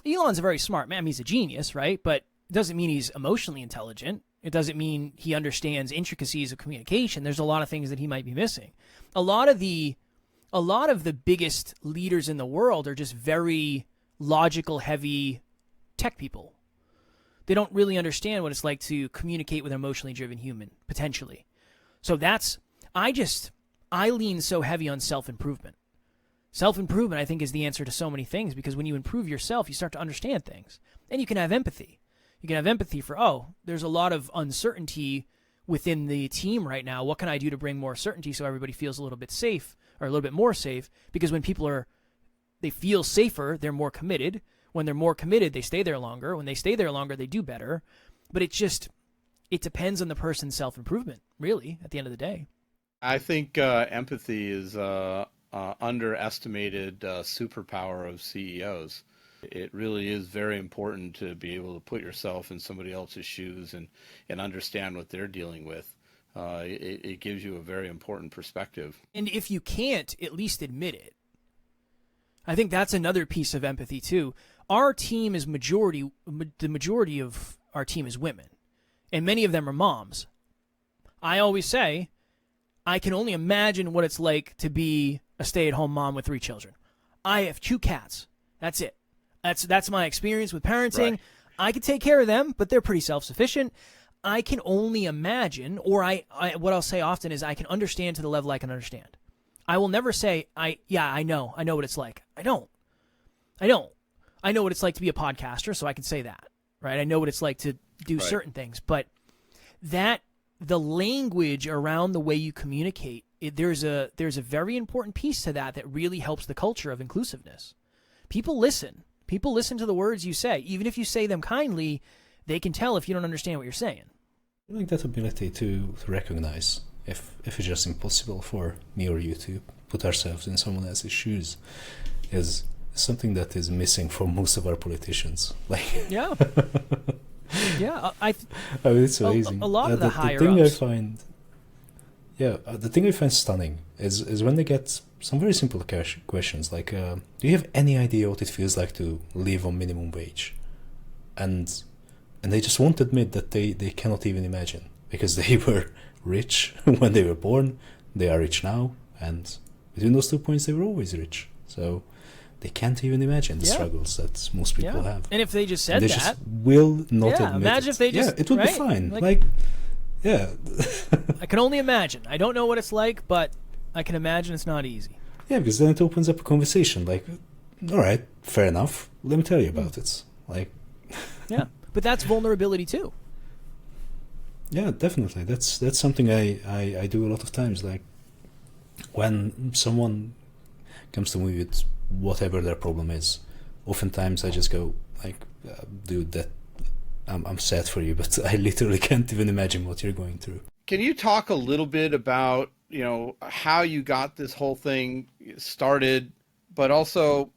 Speaker 4: Elon's a very smart man. I mean, he's a genius, right? But it doesn't mean he's emotionally intelligent. It doesn't mean he understands intricacies of communication. There's a lot of things that he might be missing. A lot of the biggest leaders in the world are just very logical, heavy tech people. They don't really understand what it's like to communicate with an emotionally driven human, potentially. So I lean so heavy on self-improvement. Self-improvement, I think, is the answer to so many things, because when you improve yourself, you start to understand things. And you can have empathy. You can have empathy for, there's a lot of uncertainty within the team right now. What can I do to bring more certainty so everybody feels a little bit safe, or a little bit more safe? Because when people they feel safer, they're more committed. When they're more committed, they stay there longer. When they stay there longer, they do better. But it depends on the person's self-improvement, really, at the end of the day.
Speaker 1: I think empathy is underestimated superpower of CEOs. It really is very important to be able to put yourself in somebody else's shoes and understand what they're dealing with. It gives you a very important perspective.
Speaker 4: And if you can't, at least admit it. I think that's another piece of empathy, too. Our team is the majority of our team is women, and many of them are moms. I always say, I can only imagine what it's like to be a stay-at-home mom with 3 children. I have 2 cats. That's it. That's my experience with parenting. Right. I can take care of them, but they're pretty self-sufficient. I can only imagine, or what I'll say often is I can understand to the level I can understand. I will never say, I know what it's like. I don't. I know what it's like to be a podcaster, so I can say that, right? I know what it's like to do certain things, but the language around the way you communicate, there's a very important piece to that really helps the culture of inclusiveness. People listen. People listen to the words you say. Even if you say them kindly, they can tell if you don't understand what you're saying.
Speaker 5: I think that ability to recognize if it's just impossible for me or you to put ourselves in someone else's shoes is something that is missing for most of our politicians.
Speaker 4: Yeah. Yeah,
Speaker 5: it's amazing.
Speaker 4: A lot of the higher
Speaker 5: thing
Speaker 4: ups.
Speaker 5: The thing I find stunning is when they get some very simple questions like, do you have any idea what it feels like to live on minimum wage? And they just won't admit that they cannot even imagine, because they were rich when they were born, they are rich now, and between those 2 points they were always rich. So they can't even imagine the struggles that most people have.
Speaker 4: And if they just said
Speaker 5: they
Speaker 4: that,
Speaker 5: just will not admit
Speaker 4: imagine
Speaker 5: it.
Speaker 4: If they just,
Speaker 5: it would be fine.
Speaker 4: I can only imagine. I don't know what it's like, but I can imagine it's not easy.
Speaker 5: Yeah, because then it opens up a conversation. Like, all right, fair enough. Let me tell you about it.
Speaker 4: Yeah, but that's vulnerability too.
Speaker 5: Yeah, definitely. That's something I do a lot of times. Like, when someone comes to me with whatever their problem is, oftentimes I just go dude, that I'm sad for you, but I literally can't even imagine what you're going through.
Speaker 1: Can you talk a little bit about, how you got this whole thing started, but also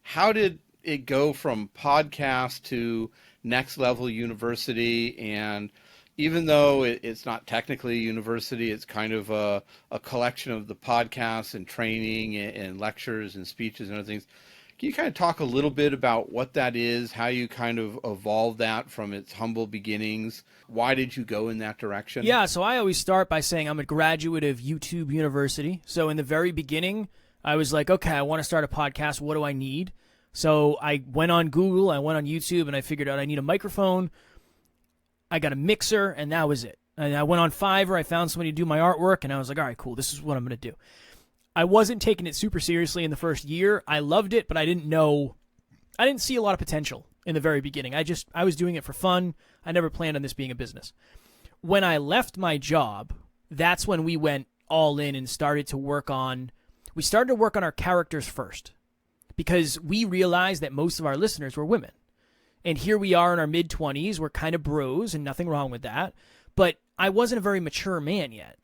Speaker 1: how did it go from podcast to Next Level University? And even though it's not technically a university, it's kind of a collection of the podcasts and training and lectures and speeches and other things. Can you kind of talk a little bit about what that is, how you kind of evolved that from its humble beginnings? Why did you go in that direction?
Speaker 4: Yeah, so I always start by saying I'm a graduate of YouTube University. So in the very beginning, I was like, okay, I want to start a podcast. What do I need? So I went on Google, I went on YouTube, and I figured out I need a microphone. I got a mixer, and that was it. And I went on Fiverr, I found somebody to do my artwork, and I was like, all right, cool, this is what I'm going to do. I wasn't taking it super seriously in the first year. I loved it, but I didn't see a lot of potential in the very beginning. I was doing it for fun. I never planned on this being a business. When I left my job, that's when we went all in and started to work on our characters first, because we realized that most of our listeners were women. And here we are in our mid-20s. We're kind of bros, and nothing wrong with that. But I wasn't a very mature man yet.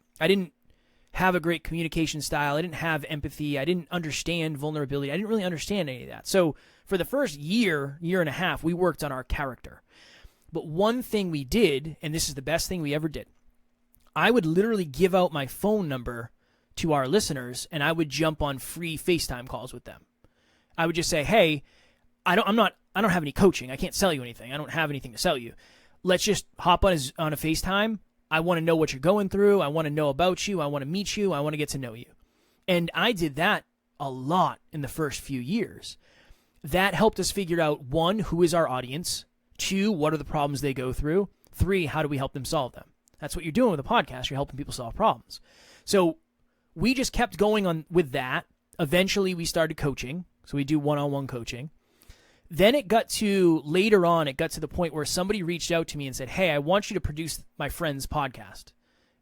Speaker 4: have a great communication style. I didn't have empathy. I didn't understand vulnerability. I didn't really understand any of that. So for the first year and a half, we worked on our character. But one thing we did, and this is the best thing we ever did, I would literally give out my phone number to our listeners, and I would jump on free FaceTime calls with them. I would just say, hey, I don't have any coaching. I can't sell you anything. I don't have anything to sell you. Let's just hop on a FaceTime. I want to know what you're going through. I want to know about you. I want to meet you. I want to get to know you. And I did that a lot in the first few years. That helped us figure out, 1, who is our audience? 2, what are the problems they go through? 3, how do we help them solve them? That's what you're doing with a podcast. You're helping people solve problems. So we just kept going on with that. Eventually, we started coaching. So we do one-on-one coaching. Then it got to the point where somebody reached out to me and said, hey, I want you to produce my friend's podcast.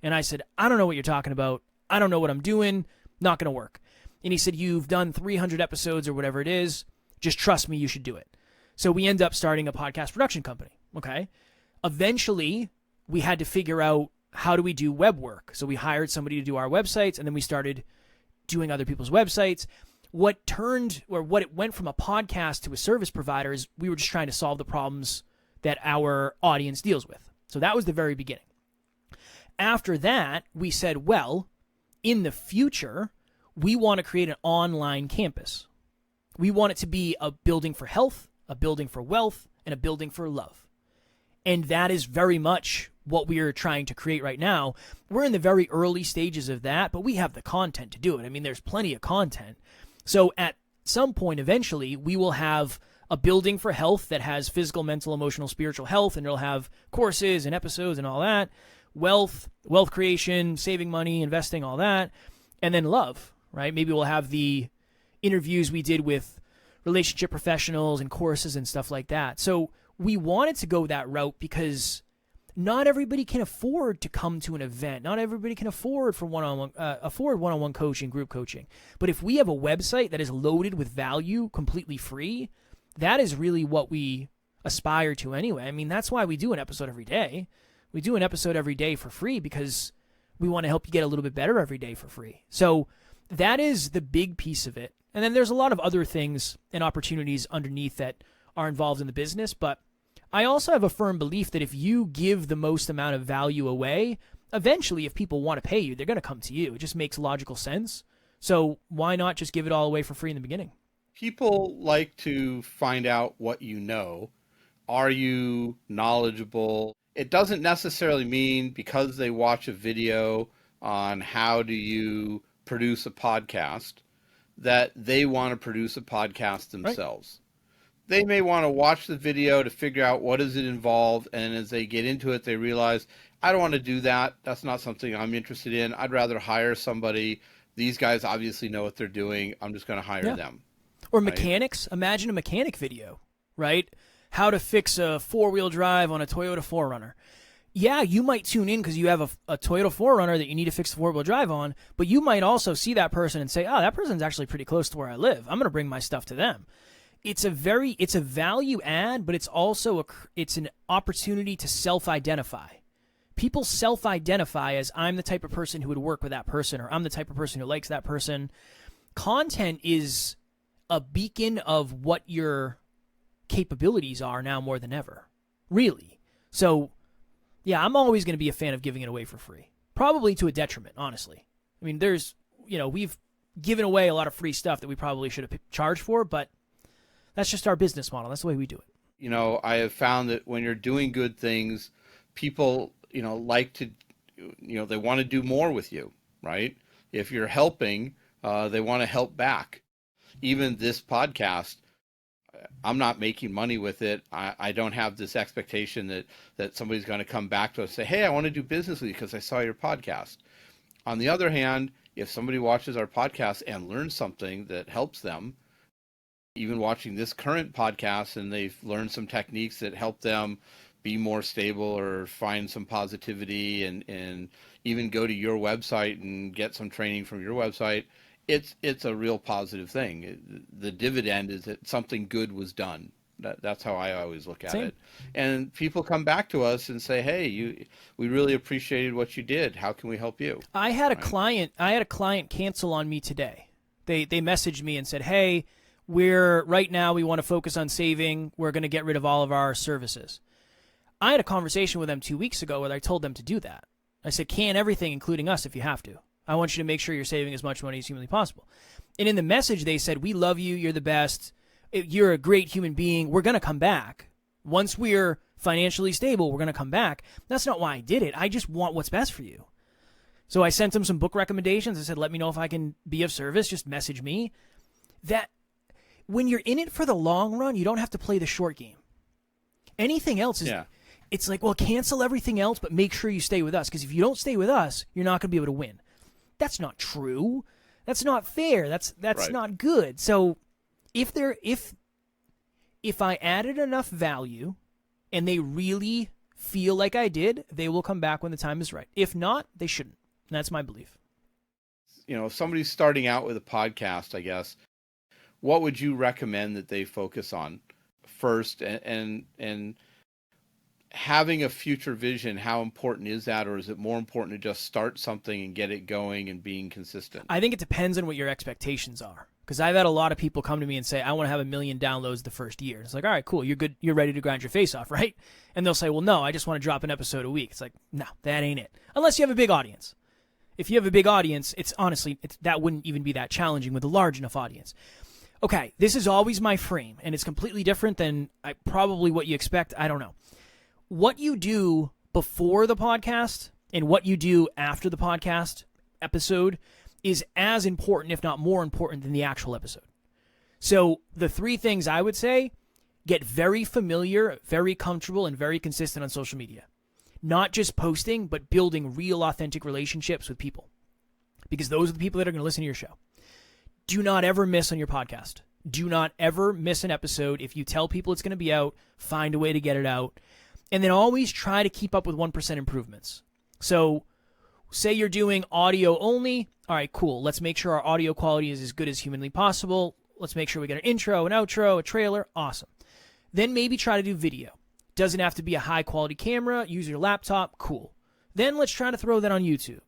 Speaker 4: And I said, I don't know what you're talking about. I don't know what I'm doing. Not going to work. And he said, you've done 300 episodes or whatever it is. Just trust me, you should do it. So we end up starting a podcast production company. Okay. Eventually, we had to figure out, how do we do web work? So we hired somebody to do our websites, and then we started doing other people's websites. What it went from a podcast to a service provider is we were just trying to solve the problems that our audience deals with. So that was the very beginning. After that, we said, well, in the future, we want to create an online campus. We want it to be a building for health, a building for wealth, and a building for love. And that is very much what we are trying to create right now. We're in the very early stages of that, but we have the content to do it. I mean, there's plenty of content. So at some point, eventually, we will have a building for health that has physical, mental, emotional, spiritual health, and it'll have courses and episodes and all that, wealth creation, saving money, investing, all that, and then love, right? Maybe we'll have the interviews we did with relationship professionals and courses and stuff like that. So we wanted to go that route because not everybody can afford to come to an event. Not everybody can afford one-on-one coaching, group coaching. But if we have a website that is loaded with value, completely free, that is really what we aspire to anyway. I mean, that's why we do an episode every day. We do an episode every day for free because we want to help you get a little bit better every day for free. So that is the big piece of it. And then there's a lot of other things and opportunities underneath that are involved in the business, but I also have a firm belief that if you give the most amount of value away, eventually if people want to pay you, they're going to come to you. It just makes logical sense. So why not just give it all away for free in the beginning?
Speaker 1: People like to find out what you know. Are you knowledgeable? It doesn't necessarily mean because they watch a video on how do you produce a podcast that they want to produce a podcast themselves. Right. They may want to watch the video to figure out what does it involve, and as they get into it, they realize, I don't want to do that. That's not something I'm interested in. I'd rather hire somebody. These guys obviously know what they're doing. I'm just going to hire them.
Speaker 4: Or mechanics. Imagine a mechanic video, right? How to fix a four-wheel drive on a Toyota 4Runner. Yeah, you might tune in because you have a Toyota 4Runner that you need to fix the four-wheel drive on, but you might also see that person and say, oh, that person's actually pretty close to where I live. I'm going to bring my stuff to them. It's a value add, but it's also it's an opportunity to self-identify. People self-identify as I'm the type of person who would work with that person, or I'm the type of person who likes that person. Content is a beacon of what your capabilities are now more than ever, really. So, yeah, I'm always going to be a fan of giving it away for free, probably to a detriment, honestly. I mean, we've given away a lot of free stuff that we probably should have charged for, but that's just our business model. That's the way we do it.
Speaker 1: You know, I have found that when you're doing good things, people, like to, they want to do more with you, right? If you're helping, they want to help back. Even this podcast, I'm not making money with it. I don't have this expectation that somebody's going to come back to us and say, hey, I want to do business with you because I saw your podcast. On the other hand, if somebody watches our podcast and learns something that helps them, even watching this current podcast, and they've learned some techniques that help them be more stable or find some positivity and even go to your website and get some training from your website, it's a real positive thing. The dividend is that something good was done That's how I always look at
Speaker 4: Same.
Speaker 1: it. And people come back to us and say, "Hey, we really appreciated what you did. How can we help you?"
Speaker 4: I had a client cancel on me today. They messaged me and said, "Hey, right now we want to focus on saving. We're going to get rid of all of our services." I had a conversation with them 2 weeks ago where I told them to do that. I said, "Can everything, including us, if you have to. I want you to make sure you're saving as much money as humanly possible." And in the message, they said, "We love you. You're the best. You're a great human being. We're going to come back. Once we're financially stable, we're going to come back." That's not why I did it. I just want what's best for you. So I sent them some book recommendations. I said, "Let me know if I can be of service. Just message me." That when you're in it for the long run, you don't have to play the short game. Anything else is, it's like, well, cancel everything else, but make sure you stay with us. Because if you don't stay with us, you're not going to be able to win. That's not true. That's not fair. That's
Speaker 1: Right.
Speaker 4: not good. So if I added enough value and they really feel like I did, they will come back when the time is right. If not, they shouldn't. And that's my belief.
Speaker 1: If somebody's starting out with a podcast, I guess, what would you recommend that they focus on first? And having a future vision, how important is that? Or is it more important to just start something and get it going and being consistent?
Speaker 4: I think it depends on what your expectations are. Because I've had a lot of people come to me and say, "I want to have 1 million downloads the first year." It's like, all right, cool. You're good. You're ready to grind your face off, right? And they'll say, "Well, no, I just want to drop an episode a week." It's like, no, that ain't it. Unless you have a big audience. If you have a big audience, that wouldn't even be that challenging with a large enough audience. Okay, this is always my frame, and it's completely different than probably what you expect. I don't know. What you do before the podcast and what you do after the podcast episode is as important, if not more important, than the actual episode. So the 3 things I would say: get very familiar, very comfortable, and very consistent on social media. Not just posting, but building real, authentic relationships with people. Because those are the people that are going to listen to your show. Do not ever miss on your podcast. Do not ever miss an episode. If you tell people it's going to be out, find a way to get it out. And then always try to keep up with 1% improvements. So say you're doing audio only. All right, cool. Let's make sure our audio quality is as good as humanly possible. Let's make sure we get an intro, an outro, a trailer. Awesome. Then maybe try to do video. Doesn't have to be a high-quality camera. Use your laptop. Cool. Then let's try to throw that on YouTube.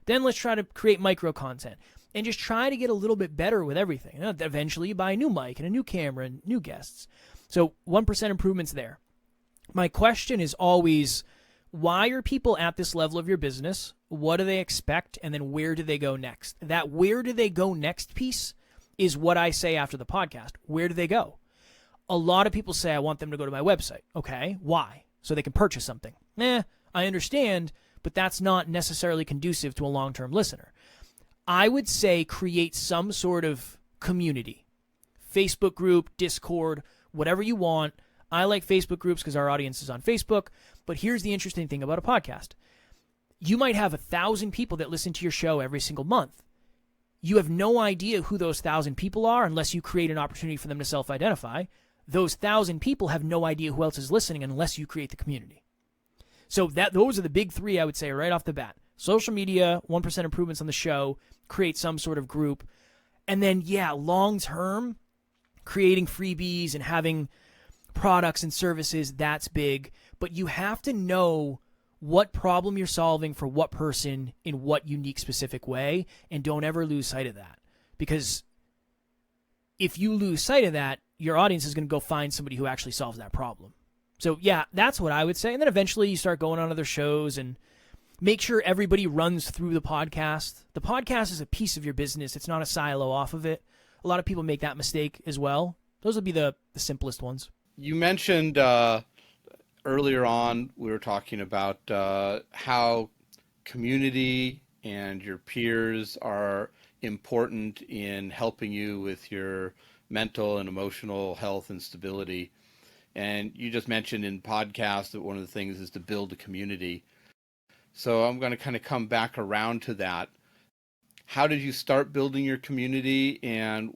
Speaker 4: Then let's try to create micro content. And just try to get a little bit better with everything. And eventually you buy a new mic and a new camera and new guests. So 1% improvements there. My question is always, why are people at this level of your business? What do they expect? And then where do they go next? That where do they go next piece is what I say after the podcast. Where do they go? A lot of people say, I want them to go to my website. Okay, why? So they can purchase something. I understand, but that's not necessarily conducive to a long-term listener. I would say create some sort of community. Facebook group, Discord, whatever you want. I like Facebook groups because our audience is on Facebook. But here's the interesting thing about a podcast. You might have 1,000 people that listen to your show every single month. You have no idea who those 1,000 people are unless you create an opportunity for them to self-identify. Those 1,000 people have no idea who else is listening unless you create the community. So those are the big 3 I would say right off the bat. Social media, 1% improvements on the show, create some sort of group. And then, long-term, creating freebies and having products and services, that's big. But you have to know what problem you're solving for what person in what unique specific way, and don't ever lose sight of that. Because if you lose sight of that, your audience is going to go find somebody who actually solves that problem. So that's what I would say. And then eventually you start going on other shows and make sure everybody runs through the podcast. The podcast is a piece of your business. It's not a silo off of it. A lot of people make that mistake as well. Those would be the simplest ones.
Speaker 1: You mentioned earlier on, we were talking about how community and your peers are important in helping you with your mental and emotional health and stability. And you just mentioned in podcasts that one of the things is to build a community. So I'm going to kind of come back around to that. How did you start building your community, and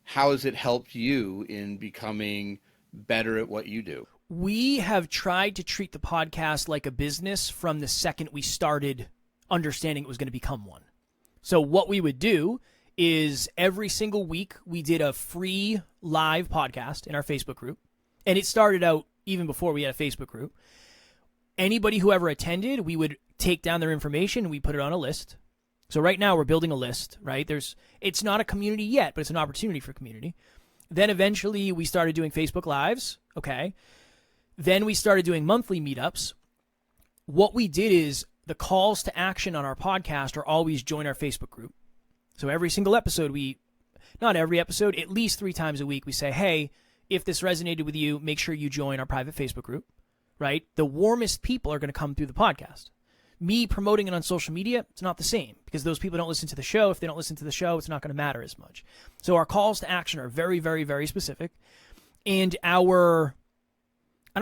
Speaker 1: how has it helped you in becoming better at what you do?
Speaker 4: We have tried to treat the podcast like a business from the second we started understanding it was going to become one. So what we would do is every single week we did a free live podcast in our Facebook group. And it started out even before we had a Facebook group. Anybody who ever attended, we would take down their information and we put it on a list. So right now we're building a list, right? It's not a community yet, but it's an opportunity for community. Then eventually we started doing Facebook Lives, okay? Then we started doing monthly meetups. What we did is the calls to action on our podcast are always join our Facebook group. So every single episode, not every episode, at least 3 times a week, we say, hey, if this resonated with you, make sure you join our private Facebook group, right? The warmest people are going to come through the podcast. Me promoting it on social media, it's not the same because those people don't listen to the show. If they don't listen to the show, it's not going to matter as much. So our calls to action are very, very, very specific. And I don't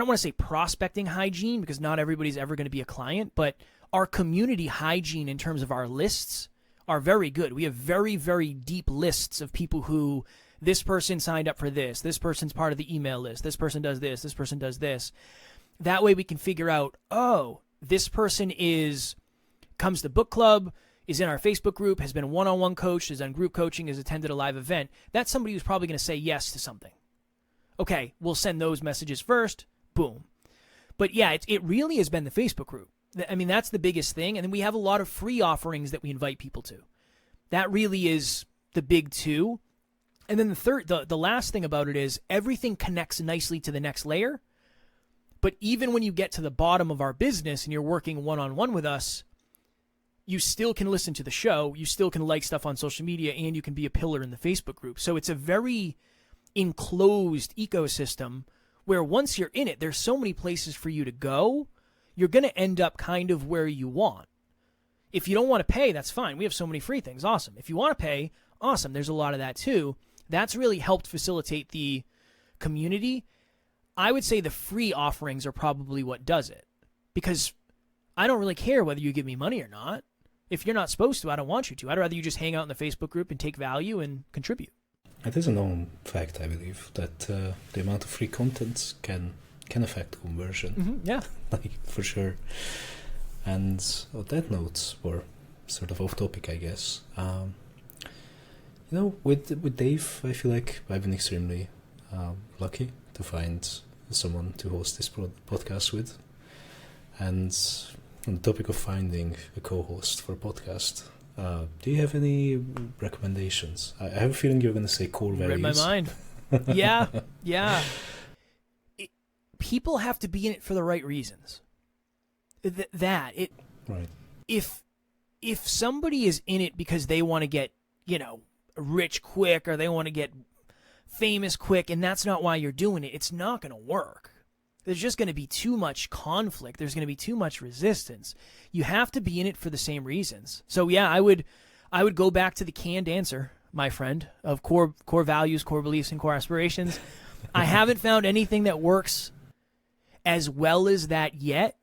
Speaker 4: want to say prospecting hygiene because not everybody's ever going to be a client, but our community hygiene in terms of our lists are very good. We have very, very deep lists of people who this person signed up for this person's part of the email list, this person does this person does this. That way we can figure out, oh, this person comes to book club, is in our Facebook group, has been one-on-one coached, has done group coaching, has attended a live event. That's somebody who's probably going to say yes to something. Okay, we'll send those messages first. Boom. But yeah, it really has been the Facebook group. I mean, that's the biggest thing. And then we have a lot of free offerings that we invite people to. That really is the big two. And then the last thing about it is everything connects nicely to the next layer. But even when you get to the bottom of our business and you're working one-on-one with us, you still can listen to the show, you still can like stuff on social media, and you can be a pillar in the Facebook group. So it's a very enclosed ecosystem where once you're in it, there's so many places for you to go, you're going to end up kind of where you want. If you don't want to pay, that's fine. We have so many free things. Awesome. If you want to pay, awesome. There's a lot of that too. That's really helped facilitate the community. I would say the free offerings are probably what does it because I don't really care whether you give me money or not. If you're not supposed to, I don't want you to. I'd rather you just hang out in the Facebook group and take value and contribute.
Speaker 5: It is a known fact, I believe, that the amount of free content can affect conversion.
Speaker 4: Mm-hmm, yeah.
Speaker 5: For sure. And on that note, we're sort of off topic, I guess. With Dave, I feel like I've been extremely lucky to find someone to host this podcast with. And on the topic of finding a co-host for a podcast, do you have any recommendations? I have a feeling you're going to say core values.
Speaker 4: Read my mind. Yeah. People have to be in it for the right reasons.
Speaker 5: Right.
Speaker 4: If somebody is in it because they want to get, rich quick or they want to get famous quick and that's not why you're doing it, it's not going to work. There's just going to be too much conflict. There's going to be too much resistance. You have to be in it for the same reasons. So yeah, I would go back to the canned answer, my friend, of core values, core beliefs, and core aspirations. I haven't found anything that works as well as that yet.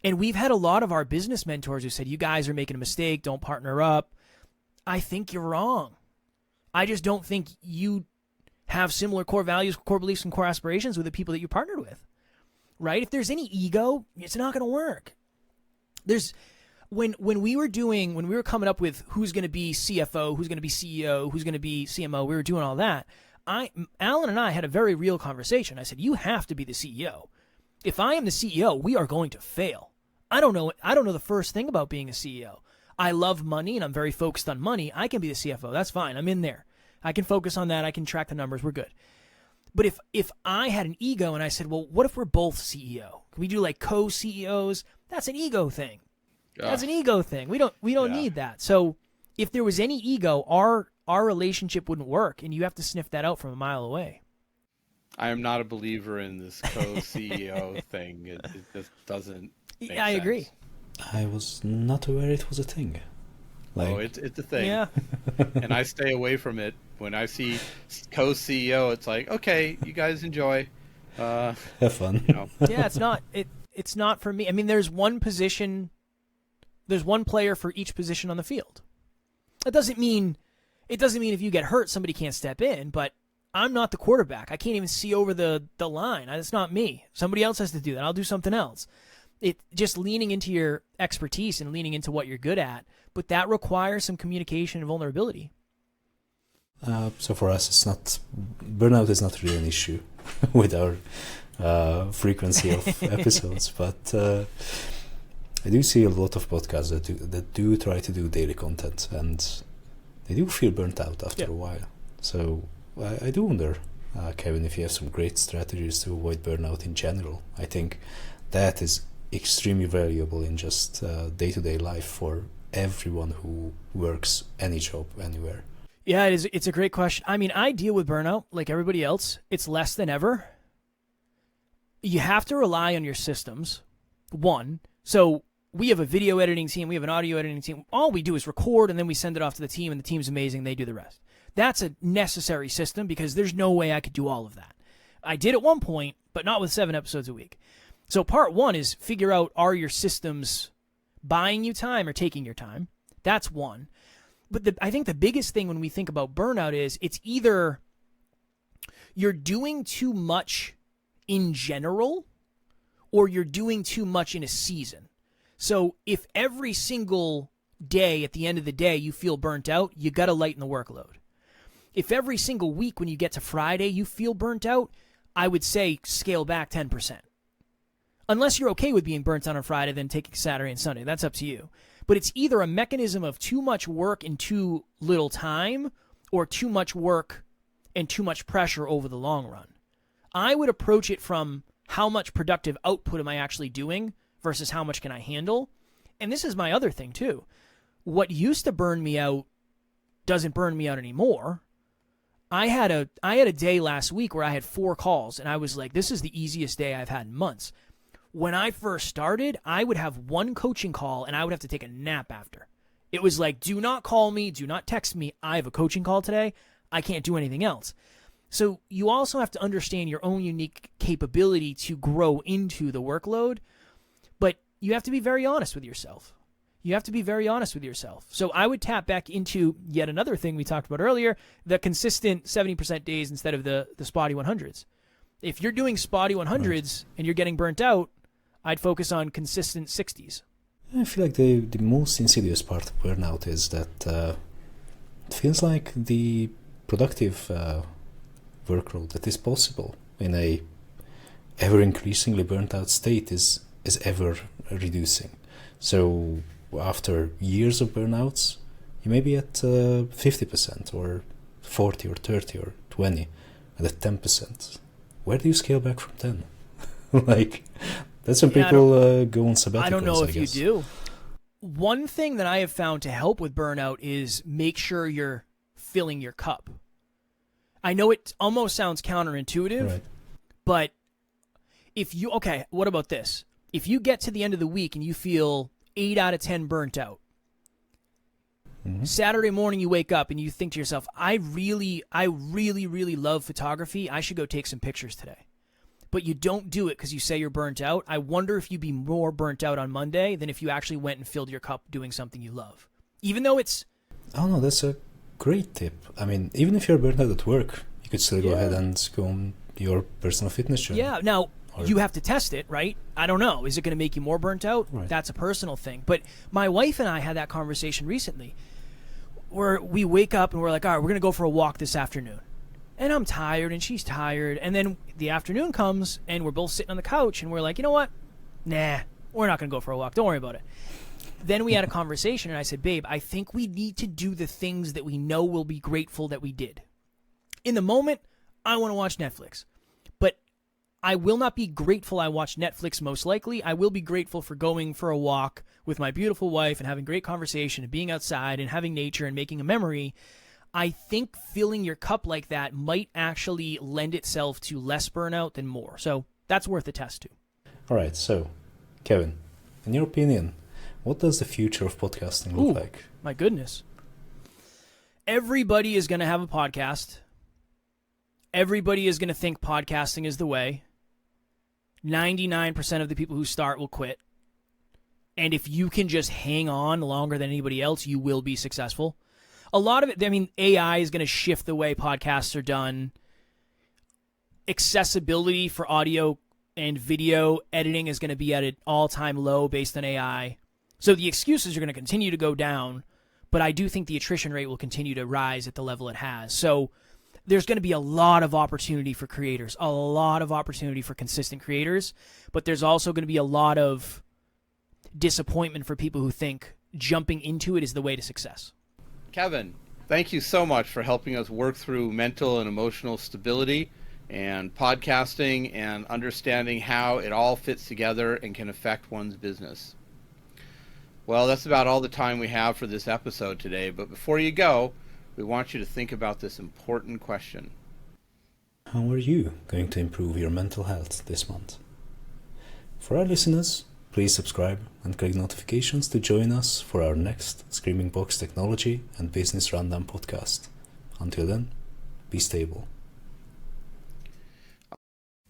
Speaker 4: And we've had a lot of our business mentors who said, you guys are making a mistake. Don't partner up. I think you're wrong. I just don't think you have similar core values, core beliefs, and core aspirations with the people that you partnered with, right? If there's any ego, it's not going to work. When we were coming up with who's going to be CFO, who's going to be CEO, who's going to be CMO, we were doing all that. Alan and I had a very real conversation. I said, you have to be the CEO. If I am the CEO, we are going to fail. I don't know the first thing about being a CEO. I love money and I'm very focused on money. I can be the CFO. That's fine. I'm in there. I can focus on that. I can track the numbers. We're good. But if I had an ego and I said, well, what if we're both CEO? Can we do like co-CEOs? That's an ego thing. That's an ego thing. We don't need that. So if there was any ego, our relationship wouldn't work, and you have to sniff that out from a mile away.
Speaker 1: I am not a believer in this co-CEO thing. It just doesn't make sense.
Speaker 4: I agree.
Speaker 5: I was not aware it was a thing.
Speaker 1: It's a thing.
Speaker 4: Yeah.
Speaker 1: And I stay away from it. When I see co-CEO, it's like, okay, you guys enjoy.
Speaker 5: Have fun.
Speaker 4: Yeah, it's not for me. I mean, there's one player for each position on the field. It doesn't mean if you get hurt, somebody can't step in, but I'm not the quarterback. I can't even see over the line. That's not me. Somebody else has to do that. I'll do something else. It just leaning into your expertise and leaning into what you're good at, but that requires some communication and vulnerability.
Speaker 5: So for us, it's not burnout is not really an issue with our frequency of episodes, but I do see a lot of podcasts that do try to do daily content, and they do feel burnt out after a while. So I do wonder, Kevin, if you have some great strategies to avoid burnout in general. I think that is extremely valuable in just day-to-day life for everyone who works any job anywhere.
Speaker 4: Yeah, it is. It's a great question. I mean, I deal with burnout like everybody else. It's less than ever. You have to rely on your systems. One, so we have a video editing team, we have an audio editing team. All we do is record, and then we send it off to the team, and the team's amazing. They do the rest. That's a necessary system because there's no way I could do all of that. I did at one point, but not with 7 episodes a week. So part one is figure out, are your systems buying you time or taking your time? That's one. But I think the biggest thing when we think about burnout is it's either you're doing too much in general or you're doing too much in a season. So if every single day at the end of the day you feel burnt out, you got to lighten the workload. If every single week when you get to Friday you feel burnt out, I would say scale back 10%. Unless you're okay with being burnt out on Friday, then taking Saturday and Sunday. That's up to you. But it's either a mechanism of too much work in too little time or too much work and too much pressure over the long run. I would approach it from how much productive output am I actually doing versus how much can I handle. And this is my other thing too. What used to burn me out doesn't burn me out anymore. I had a day last week where I had 4 calls, and I was like, this is the easiest day I've had in months. When I first started, I would have 1 coaching call, and I would have to take a nap after. It was like, do not call me, do not text me. I have a coaching call today. I can't do anything else. So you also have to understand your own unique capability to grow into the workload, but you have to be very honest with yourself. You have to be very honest with yourself. So I would tap back into yet another thing we talked about earlier, the consistent 70% days instead of the spotty 100s. If you're doing spotty 100s and you're getting burnt out, I'd focus on consistent 60s.
Speaker 5: I feel like the most insidious part of burnout is that it feels like the productive workload that is possible in a ever increasingly burnt out state is ever reducing. So after years of burnouts, you may be at 50% or 40 or 30 or 20, and at 10%. Where do you scale back from 10? Like, that's when people go on sabbaticals,
Speaker 4: I don't know if
Speaker 5: guess.
Speaker 4: you do. One thing that I have found to help with burnout is make sure you're filling your cup. I know it almost sounds counterintuitive,
Speaker 5: Right.
Speaker 4: but what about this? If you get to the end of the week and you feel 8 out of 10 burnt out, Saturday morning you wake up and you think to yourself, I really love photography. I should go take some pictures today. But you don't do it because you say you're burnt out. I wonder if you'd be more burnt out on Monday than if you actually went and filled your cup doing something you love. Even though it's...
Speaker 5: Oh, no, that's a great tip. I mean, even if you're burnt out at work, you could still go ahead and go on your personal fitness journey.
Speaker 4: Yeah, now... You have to test it, right? I don't know. Is it going to make you more burnt out?
Speaker 5: Right.
Speaker 4: That's a personal thing. But my wife and I had that conversation recently where we wake up and we're like, all right, we're going to go for a walk this afternoon. And I'm tired and she's tired. And then the afternoon comes and we're both sitting on the couch and we're like, you know what? Nah, we're not going to go for a walk. Don't worry about it. Then we had a conversation and I said, babe, I think we need to do the things that we know we'll be grateful that we did. In the moment, I want to watch Netflix. I will not be grateful I watched Netflix most likely. I will be grateful for going for a walk with my beautiful wife and having great conversation and being outside and having nature and making a memory. I think filling your cup like that might actually lend itself to less burnout than more. So that's worth a test too.
Speaker 5: All right, so, Kevin, in your opinion, what does the future of podcasting look like?
Speaker 4: My goodness. Everybody is going to have a podcast. Everybody is going to think podcasting is the way. 99% of the people who start will quit. And if you can just hang on longer than anybody else, you will be successful. A lot of it, I mean, AI is going to shift the way podcasts are done. Accessibility for audio and video editing is going to be at an all-time low based on AI. So the excuses are going to continue to go down, but I do think the attrition rate will continue to rise at the level it has. So there's going to be a lot of opportunity for creators, a lot of opportunity for consistent creators, but there's also going to be a lot of disappointment for people who think jumping into it is the way to success.
Speaker 1: Kevin, thank you so much for helping us work through mental and emotional stability and podcasting and understanding how it all fits together and can affect one's business. Well, that's about all the time we have for this episode today, but before you go, we want you to think about this important question.
Speaker 5: How are you going to improve your mental health this month? For our listeners, please subscribe and click notifications to join us for our next ScreamingBox Technology and Business Rundown podcast. Until then, be stable.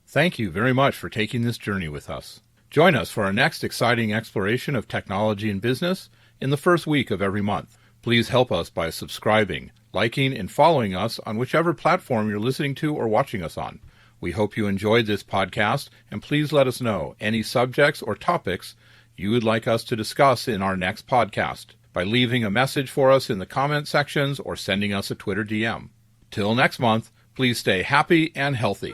Speaker 1: Thank you very much for taking this journey with us. Join us for our next exciting exploration of technology and business in the first week of every month. Please help us by subscribing, liking, and following us on whichever platform you're listening to or watching us on. We hope you enjoyed this podcast, and please let us know any subjects or topics you would like us to discuss in our next podcast by leaving a message for us in the comment sections or sending us a Twitter DM. Till next month, please stay happy and healthy.